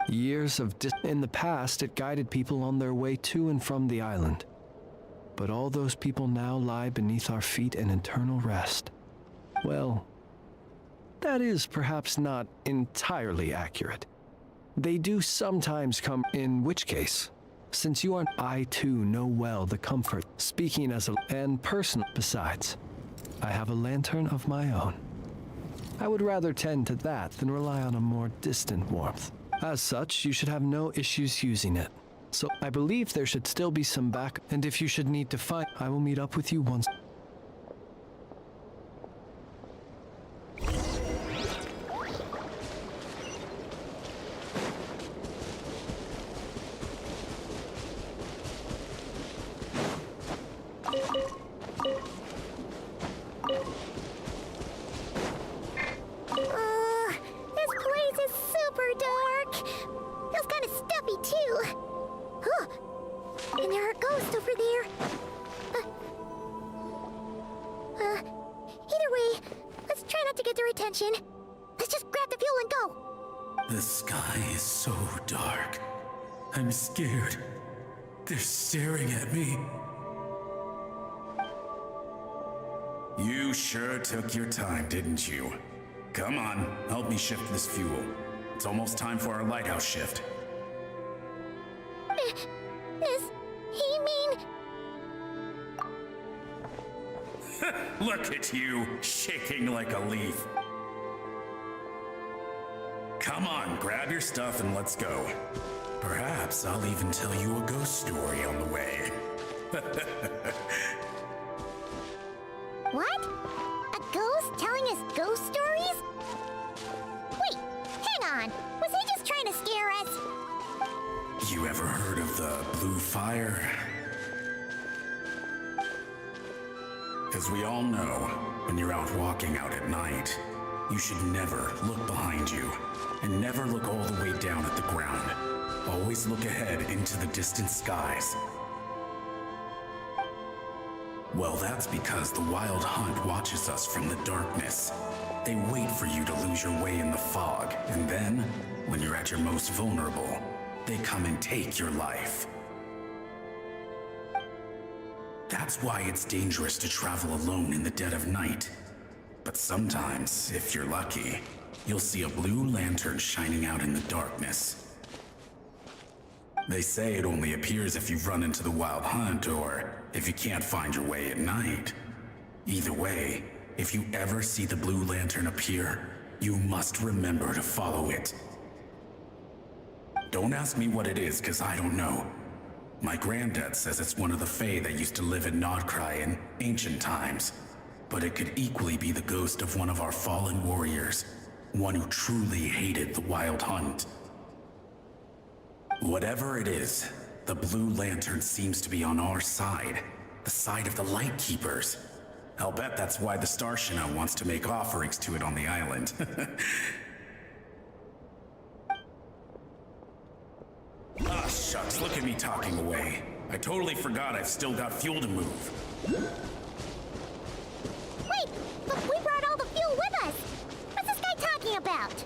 years of in the past, it guided people on their way to and from the island. But all those people now lie beneath our feet in eternal rest. Well, that is perhaps not entirely accurate. They do sometimes come, in which case, since you aren't, I too know well the comfort, speaking as a and personal. Besides, I have a lantern of my own. I would rather tend to that than rely on a more distant warmth. As such, you should have no issues using it. So I believe there should still be some back, and if you should need to find, I will meet up with you once. This place is super dark. Feels kind of stuffy too. Huh. And there are ghosts over there. Either way, let's try not to get their attention. Let's just grab the fuel and go. The sky is so dark. I'm scared. They're staring at me. You sure took your time, didn't you? Come on, help me shift this fuel. It's almost time for our lighthouse shift. Does he mean— Look at you, shaking like a leaf. Come on, grab your stuff and let's go. Perhaps I'll even tell you a ghost story on the way. What? A ghost telling us ghost stories? Wait, hang on. Was he just trying to scare us? You ever heard of the blue fire? As we all know, when you're out walking out at night, you should never look behind you, and never look all the way down at the ground. Always look ahead into the distant skies. Well, that's because the Wild Hunt watches us from the darkness. They wait for you to lose your way in the fog, and then, when you're at your most vulnerable, they come and take your life. That's why it's dangerous to travel alone in the dead of night. But sometimes, if you're lucky, you'll see a blue lantern shining out in the darkness. They say it only appears if you've run into the Wild Hunt or if you can't find your way at night. Either way, if you ever see the blue lantern appear, you must remember to follow it. Don't ask me what it is, because I don't know. My granddad says it's one of the Fae that used to live in Nod-Krai in ancient times. But it could equally be the ghost of one of our fallen warriors, one who truly hated the Wild Hunt. Whatever it is, The blue lantern seems to be on our side. The side of the Light Keepers. I'll bet that's why the Starshina wants to make offerings to it on the island. Ah, shucks, look at me talking away. I totally forgot I've still got fuel to move. Wait, but we brought all the fuel with us. What's this guy talking about?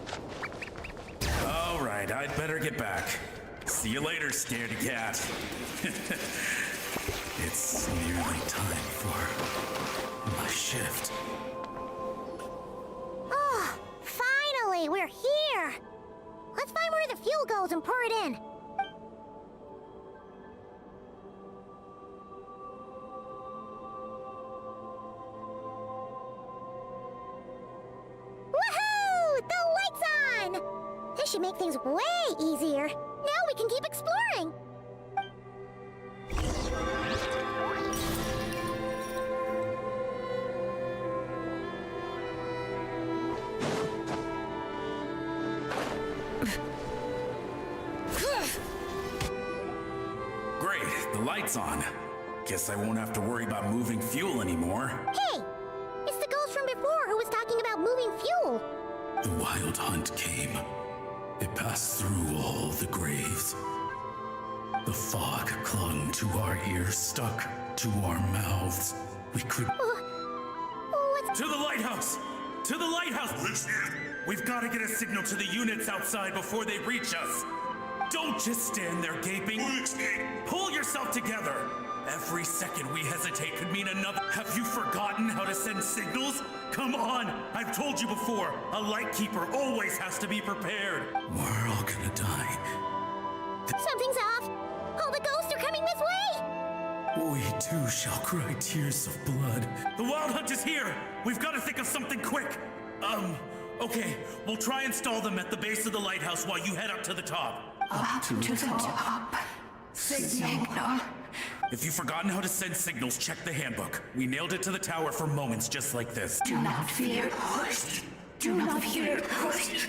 All right, I'd better get back. See you later, scaredy cat. It's nearly time for my shift. Oh, finally, we're here. Let's find where the fuel goes and pour it in. Woohoo! The light's on! This should make things way easier. Now we can keep exploring. Great, the light's on. Guess I won't have to worry about moving fuel anymore. Hey, it's the ghost from before who was talking about moving fuel. The wild hunt came. It passed through all the graves. The fog clung to our ears, stuck to our mouths. We could... To the lighthouse! To the lighthouse! We've got to get a signal to the units outside before they reach us. Don't just stand there gaping. Pull yourself together. Every second we hesitate could mean another. Have you forgotten how to send signals? Come on! I've told you before, a light keeper always has to be prepared. We're all gonna die. Something's off. All the ghosts are coming this way. We too shall cry tears of blood. The wild hunt is here! We've got to think of something quick! Okay, we'll try and stall them at the base of the lighthouse while you head up to the top. Up to the top. Signal. If you've forgotten how to send signals, check the handbook. We nailed it to the tower for moments just like this. Do not fear, ghost. Do not fear, ghost.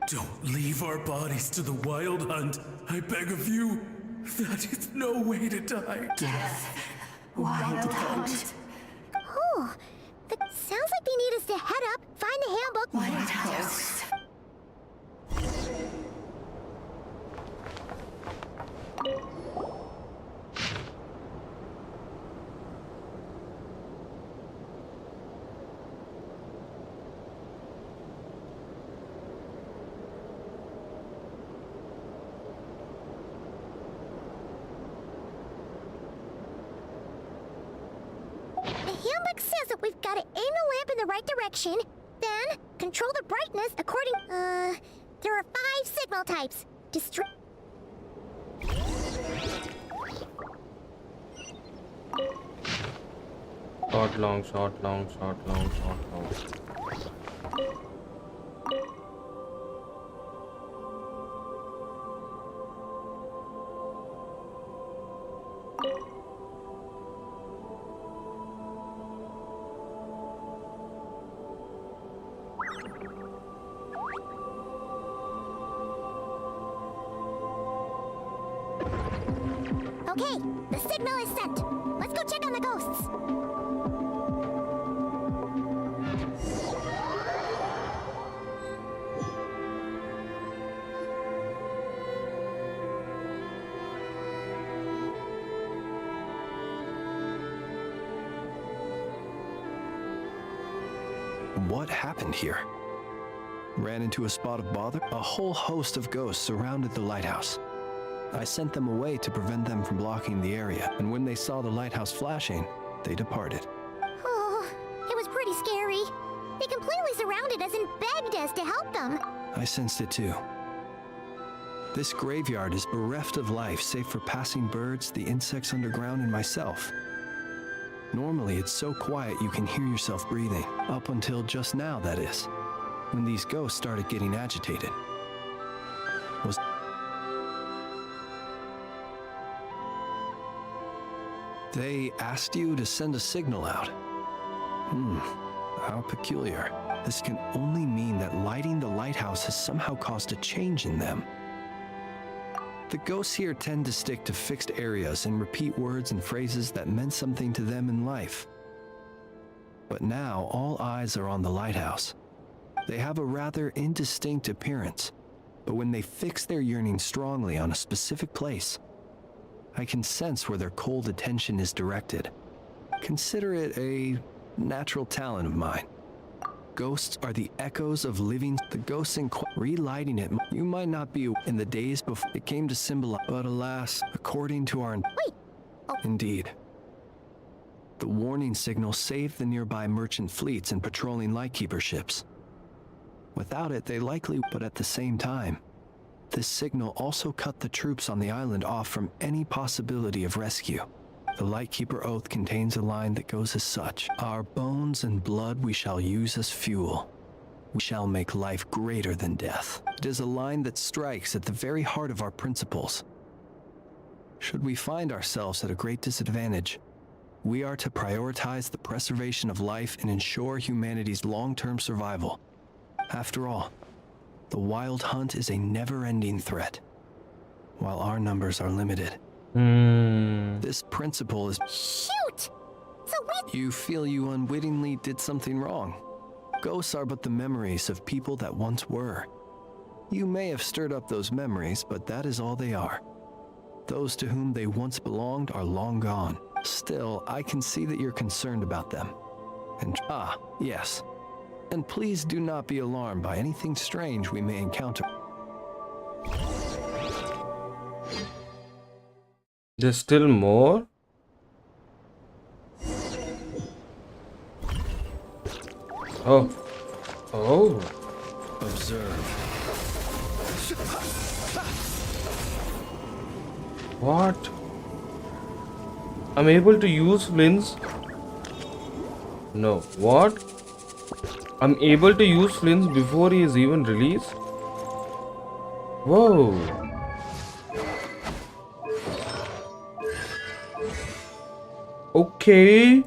Don't leave our bodies to the wild hunt. I beg of you. That is no way to die. Death. Wild hunt. Oh, that sounds like they need us to head up, find the handbook. Lighthouse. The handbook says that we've got to aim the lamp in the right direction, then control the brightness according... there are 5 signal types. Short, long, short, long, short, long, short, long. Okay, the signal is sent. Let's go check on the ghosts. What happened here? Ran into a spot of bother? A whole host of ghosts surrounded the lighthouse. I sent them away to prevent them from blocking the area, and when they saw the lighthouse flashing, they departed. Oh, it was pretty scary. They completely surrounded us and begged us to help them. I sensed it too. This graveyard is bereft of life save for passing birds, the insects underground, and myself. Normally, it's so quiet you can hear yourself breathing. Up until just now, that is. When these ghosts started getting agitated. They asked you to send a signal out. How peculiar. This can only mean that lighting the lighthouse has somehow caused a change in them. The ghosts here tend to stick to fixed areas and repeat words and phrases that meant something to them in life. But now all eyes are on the lighthouse. They have a rather indistinct appearance, but when they fix their yearning strongly on a specific place, I can sense where their cold attention is directed. Consider it a natural talent of mine. Ghosts are the echoes of living. The ghosts in relighting it. You might not be in the days before it came to symbolize, but alas, according to our... Wait! Oh. Indeed. The warning signal saved the nearby merchant fleets and patrolling lightkeeper ships. Without it, they likely... But at the same time, this signal also cut the troops on the island off from any possibility of rescue. The Lightkeeper Oath contains a line that goes as such: "Our bones and blood we shall use as fuel. We shall make life greater than death." It is a line that strikes at the very heart of our principles. Should we find ourselves at a great disadvantage, we are to prioritize the preservation of life and ensure humanity's long-term survival. After all, the Wild Hunt is a never-ending threat, while our numbers are limited. This principle is... Shoot! So You feel you unwittingly did something wrong. Ghosts are but the memories of people that once were. You may have stirred up those memories, but that is all they are. Those to whom they once belonged are long gone. Still, I can see that you're concerned about them. And yes. And please do not be alarmed by anything strange we may encounter. There's still more? Oh. Oh. Observe. What? I'm able to use Flins? No. What? I'm able to use Flins before he is even released? Whoa. Okay.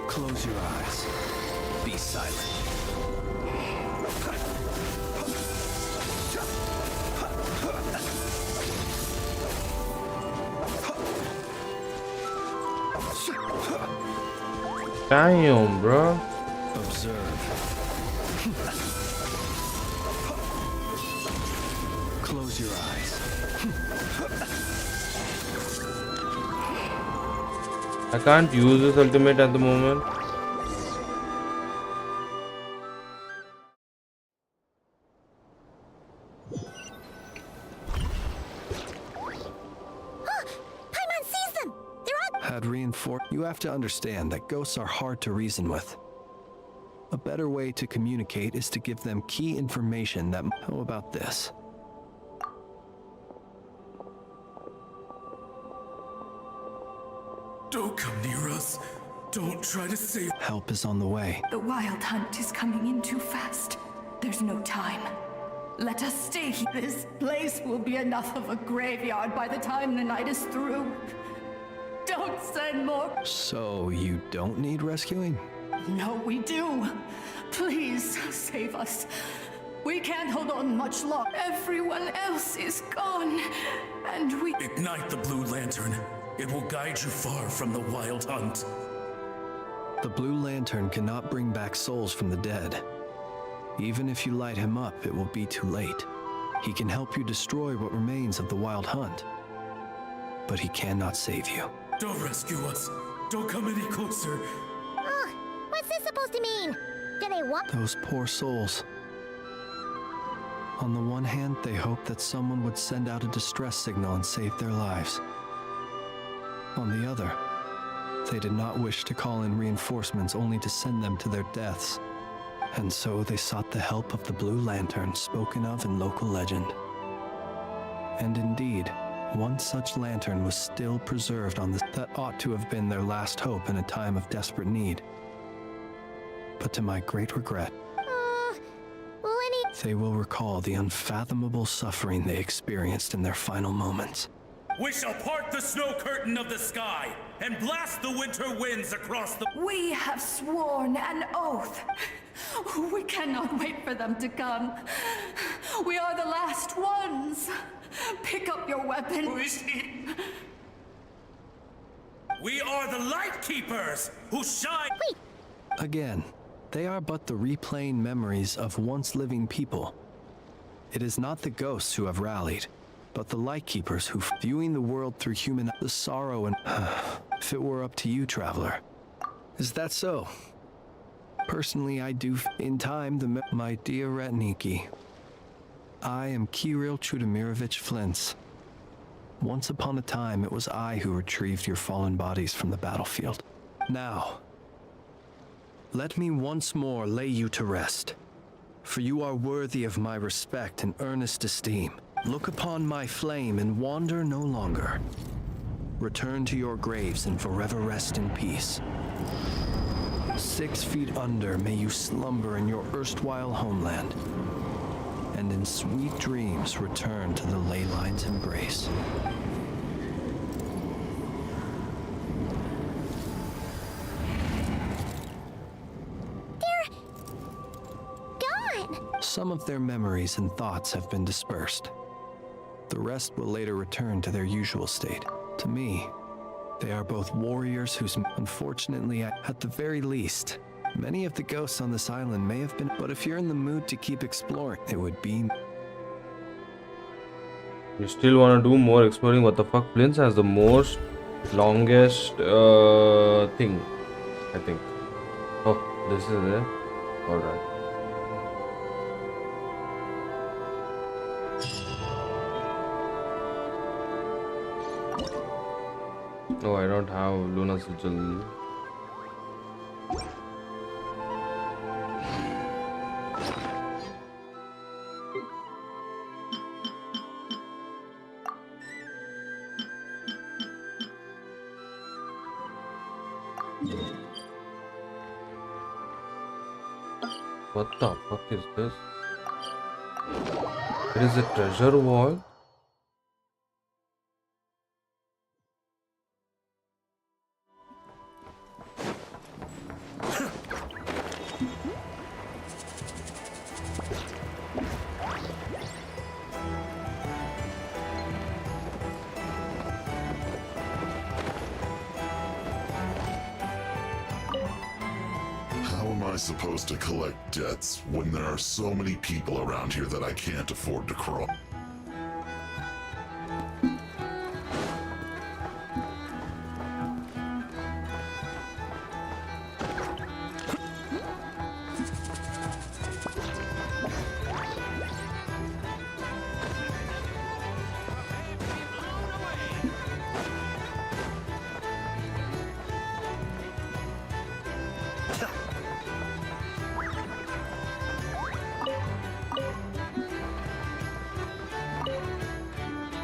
Close your eyes. Be silent. Damn, bro. Observe. Close your eyes. I can't use this ultimate at the moment. Had reinforced. You have to understand that ghosts are hard to reason with. A better way to communicate is to give them key information that... How about this? Don't come near us. Don't try to save. Help is on the way. The Wild Hunt is coming in too fast. There's no time. Let us stay here. This place will be enough of a graveyard by the time the night is through. Don't send more. So you don't need rescuing? No, we do. Please save us. We can't hold on much longer. Everyone else is gone, and we... Ignite the blue lantern. It will guide you far from the Wild Hunt. The blue lantern cannot bring back souls from the dead. Even if you light him up, it will be too late. He can help you destroy what remains of the Wild Hunt, but he cannot save you. Don't rescue us. Don't come any closer. What's this supposed to mean? Do they want... Those poor souls. On the one hand, they hoped that someone would send out a distress signal and save their lives. On the other, they did not wish to call in reinforcements only to send them to their deaths. And so they sought the help of the Blue Lantern spoken of in local legend. And indeed, one such lantern was still preserved on this that ought to have been their last hope in a time of desperate need. But to my great regret... will any... they will recall the unfathomable suffering they experienced in their final moments. We shall part the snow curtain of the sky and blast the winter winds across the... We have sworn an oath. We cannot wait for them to come. We are the last ones. Pick up your weapon. Who is he? We are the Light Keepers who shine... Wait! Again, they are but the replaying memories of once living people. It is not the ghosts who have rallied, but the Light Keepers who, viewing the world through human... The sorrow and... if it were up to you, Traveler. Is that so? Personally, I do... In time, my dear Retniki. I am Kirill Chudamirovich Flins. Once upon a time, it was I who retrieved your fallen bodies from the battlefield. Now, let me once more lay you to rest, for you are worthy of my respect and earnest esteem. Look upon my flame and wander no longer. Return to your graves and forever rest in peace. 6 feet under may you slumber in your erstwhile homeland, and in sweet dreams return to the ley line's embrace. They're gone! Some of their memories and thoughts have been dispersed. The rest will later return to their usual state. To me, they are both warriors whose, unfortunately, at the very least, many of the ghosts on this island may have been, but if you're in the mood to keep exploring, it would be... You still want to do more exploring? What the fuck? Flins has the most longest thing, I think. Oh, this is it. Alright. Oh, I don't have Lunar Sigil. What the fuck is this? It is a treasure wall. Supposed to collect debts when there are so many people around here that I can't afford to cross.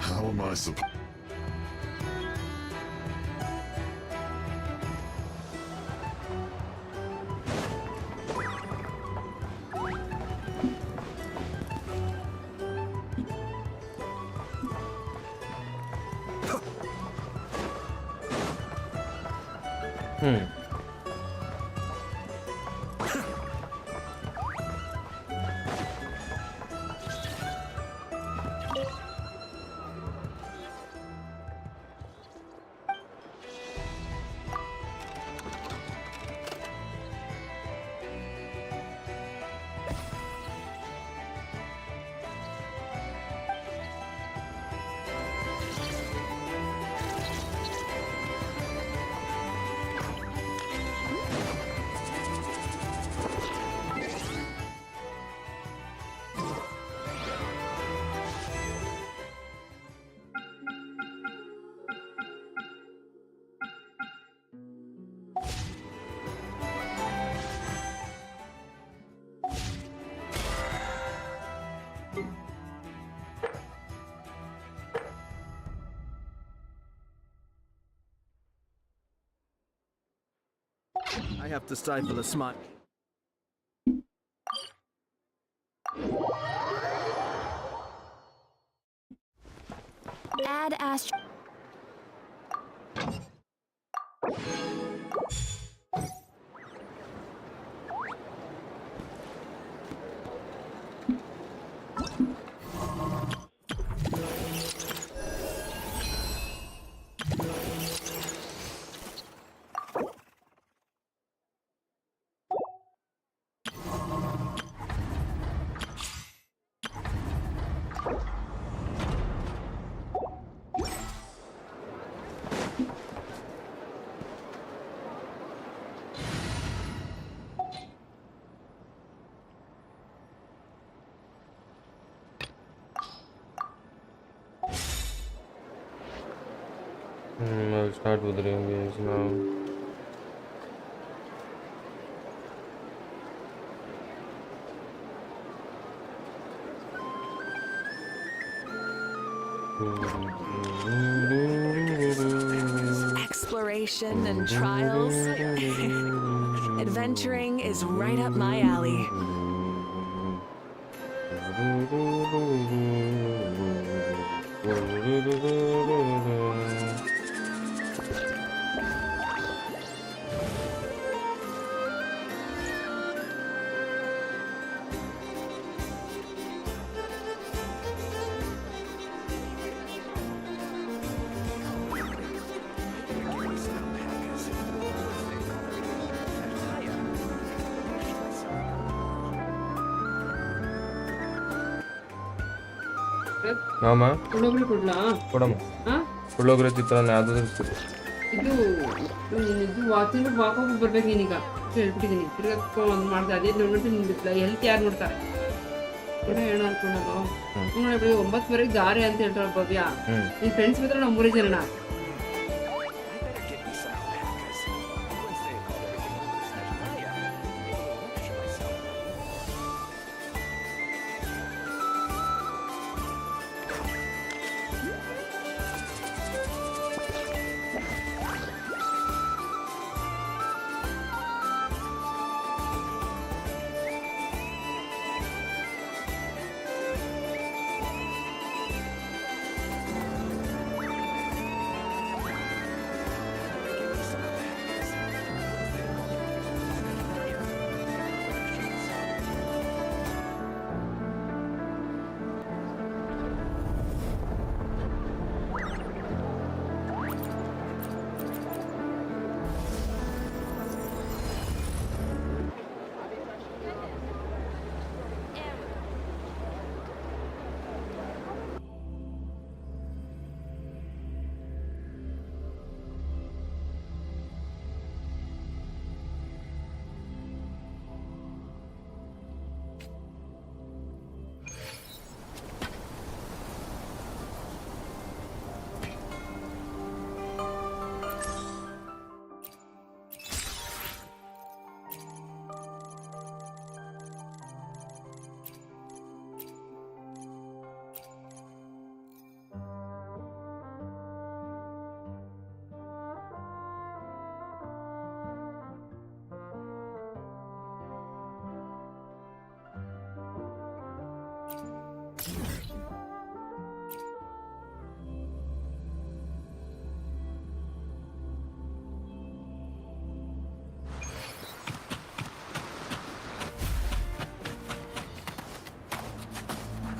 How am I supposed... I have to stifle a smile. badass. I'll start Wuthering games now. Exploration and trials. Adventuring is right up my alley. Lauma? ಪುಳ್ಳೋಗ್ರೆ ಕೊಡ್ಲಾ? ಕೊಡಮ್ಮ. ಹಾ? ಪುಳ್ಳೋಗ್ರೆ ಚಿತ್ರಾನ್ನ ಯಾವ್ದಾದ್ರು ಇದು ತಿನ್ಬಿಟ್ಟು ವಾಕೋಗಿ ಬರ್ಬೇಕು ನೀನೀಗ ಹೇಳ್ಬಿಟ್ಟಿದ್ದೀನಿ. ತಿರ್ಗಾ ಒಂದು ಮಾಡ್ದೆ ಅದೇ ನೋಡ್ಬಿಟ್ಟು ನಿಂದಿಲ್ಲ ಹೆಲ್ತ್ ಯಾರು ನೋಡ್ತಾರೆ ಹೇಳ ಅನ್ಕೊಳ್ಳೋದು. ನೋಡಿ 9:30 ದಾರಿ ಅಂತ ಹೇಳ್ತಾರ ಭವ್ಯ. ನಿನ್ ಫ್ರೆಂಡ್ಸ್ ಮಾತ್ರ ನಾವು 3 ಜನ.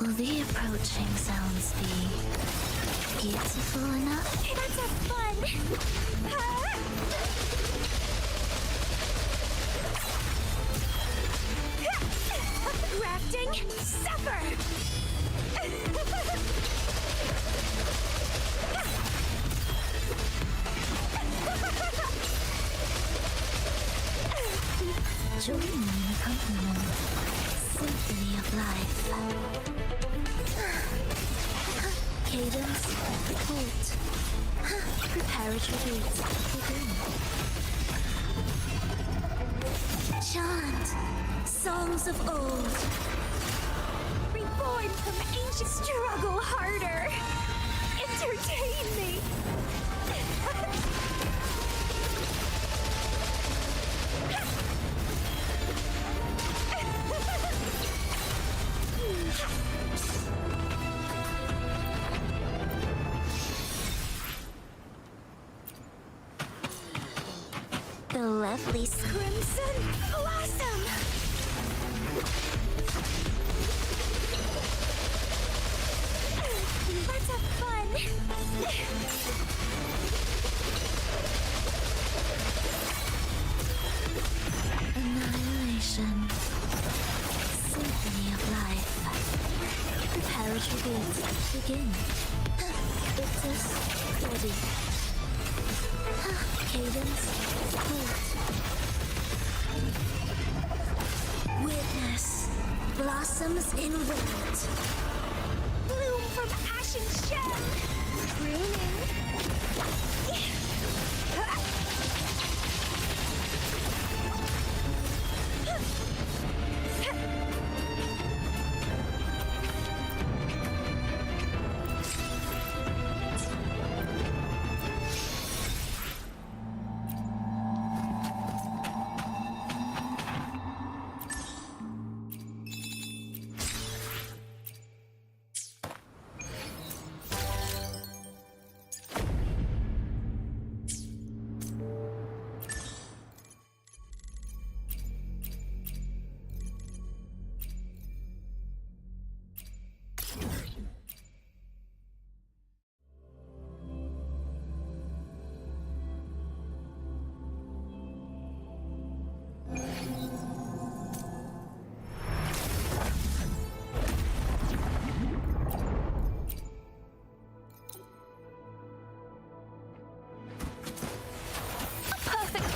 Will the approaching sounds be beautiful enough? That's a fun. Grafting, suffer. Join me in the compliment. Symphony of life. Cadence, halt. Prepare retreat. Begin. Chant songs of old. Reborn from ancient. Struggle harder. Entertain me. The lovely Crimson Blossom! Let's have fun! Annihilation. Symphony of life. Prepare to begin. Victus, ready. Cadence, hold. Witness. Blossoms in wind. Bloom from ashen shell. Pruning.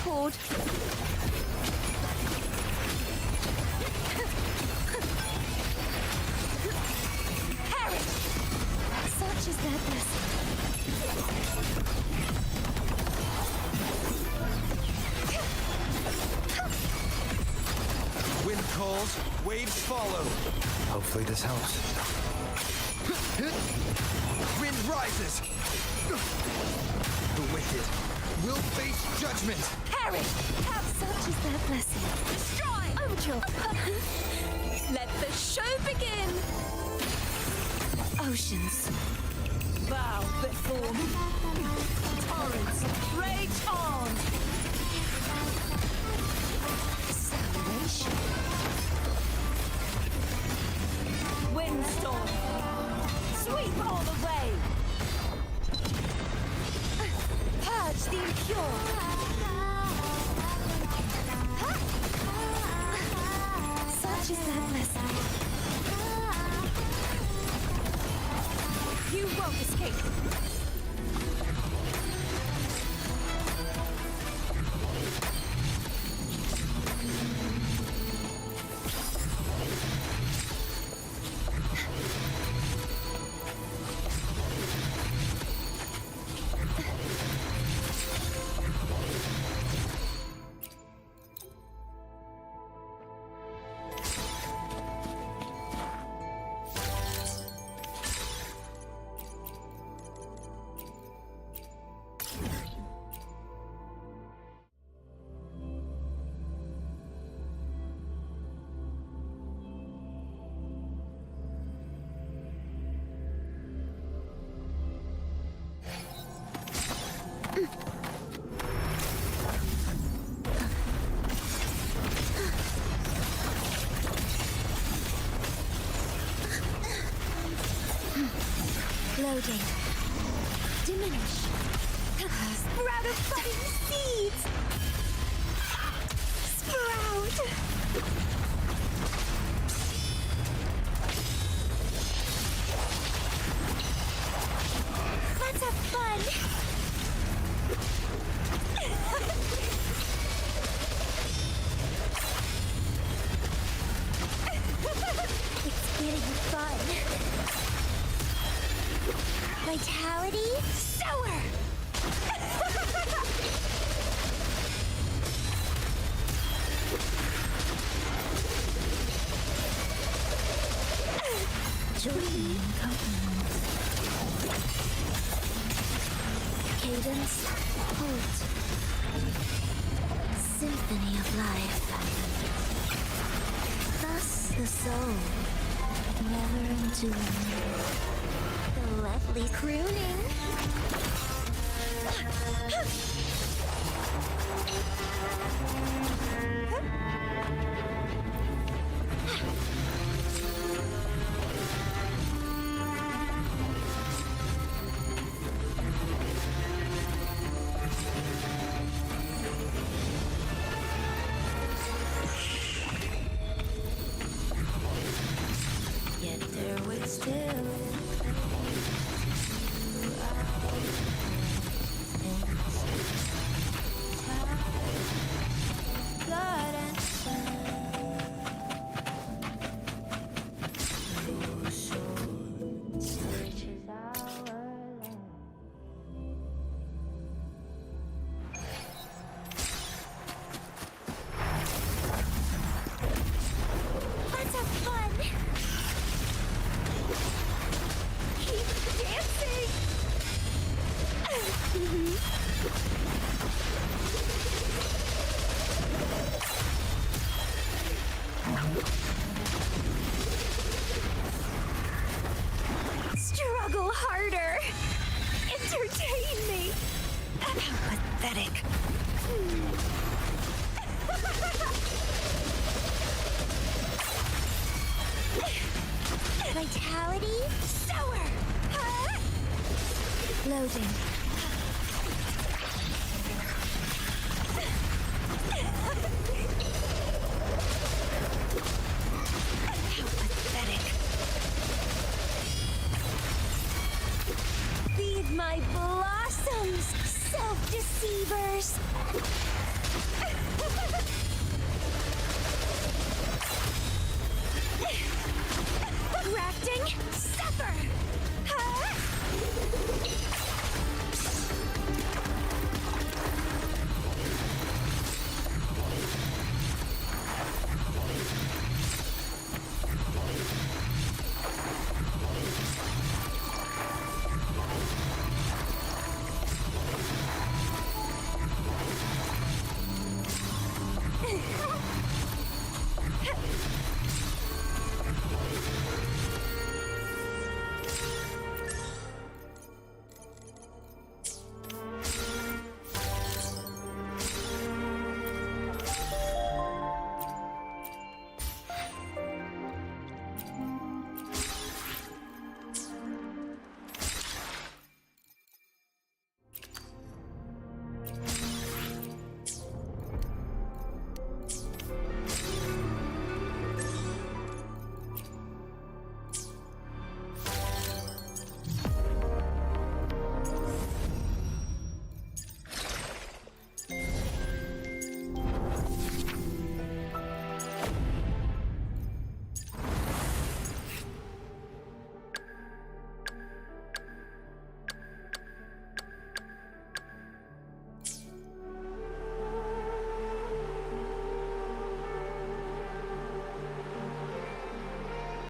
Chord. Perish! Such is their blessing. Wind calls, waves follow. Hopefully this helps. Wind rises. The wicked will face judgment. Perish! Such is their blessing. Destroy! Overture! Let the show begin! Oceans. Bow before me. Torrents, rage on! Salvation. Windstorm. Sweep all the way. Purge the impure. Such is their blessing. You won't escape. Loading. Diminish. Sprout of budding seeds! Sprout! Let's have fun! It's getting fun! Vitality, sower! Joining compliments. Cadence, hold. Symphony of life. Thus the soul, never enduring. The lovely crooning. Struggle harder. Entertain me. How pathetic. Vitality? Sour! Huh? Loading.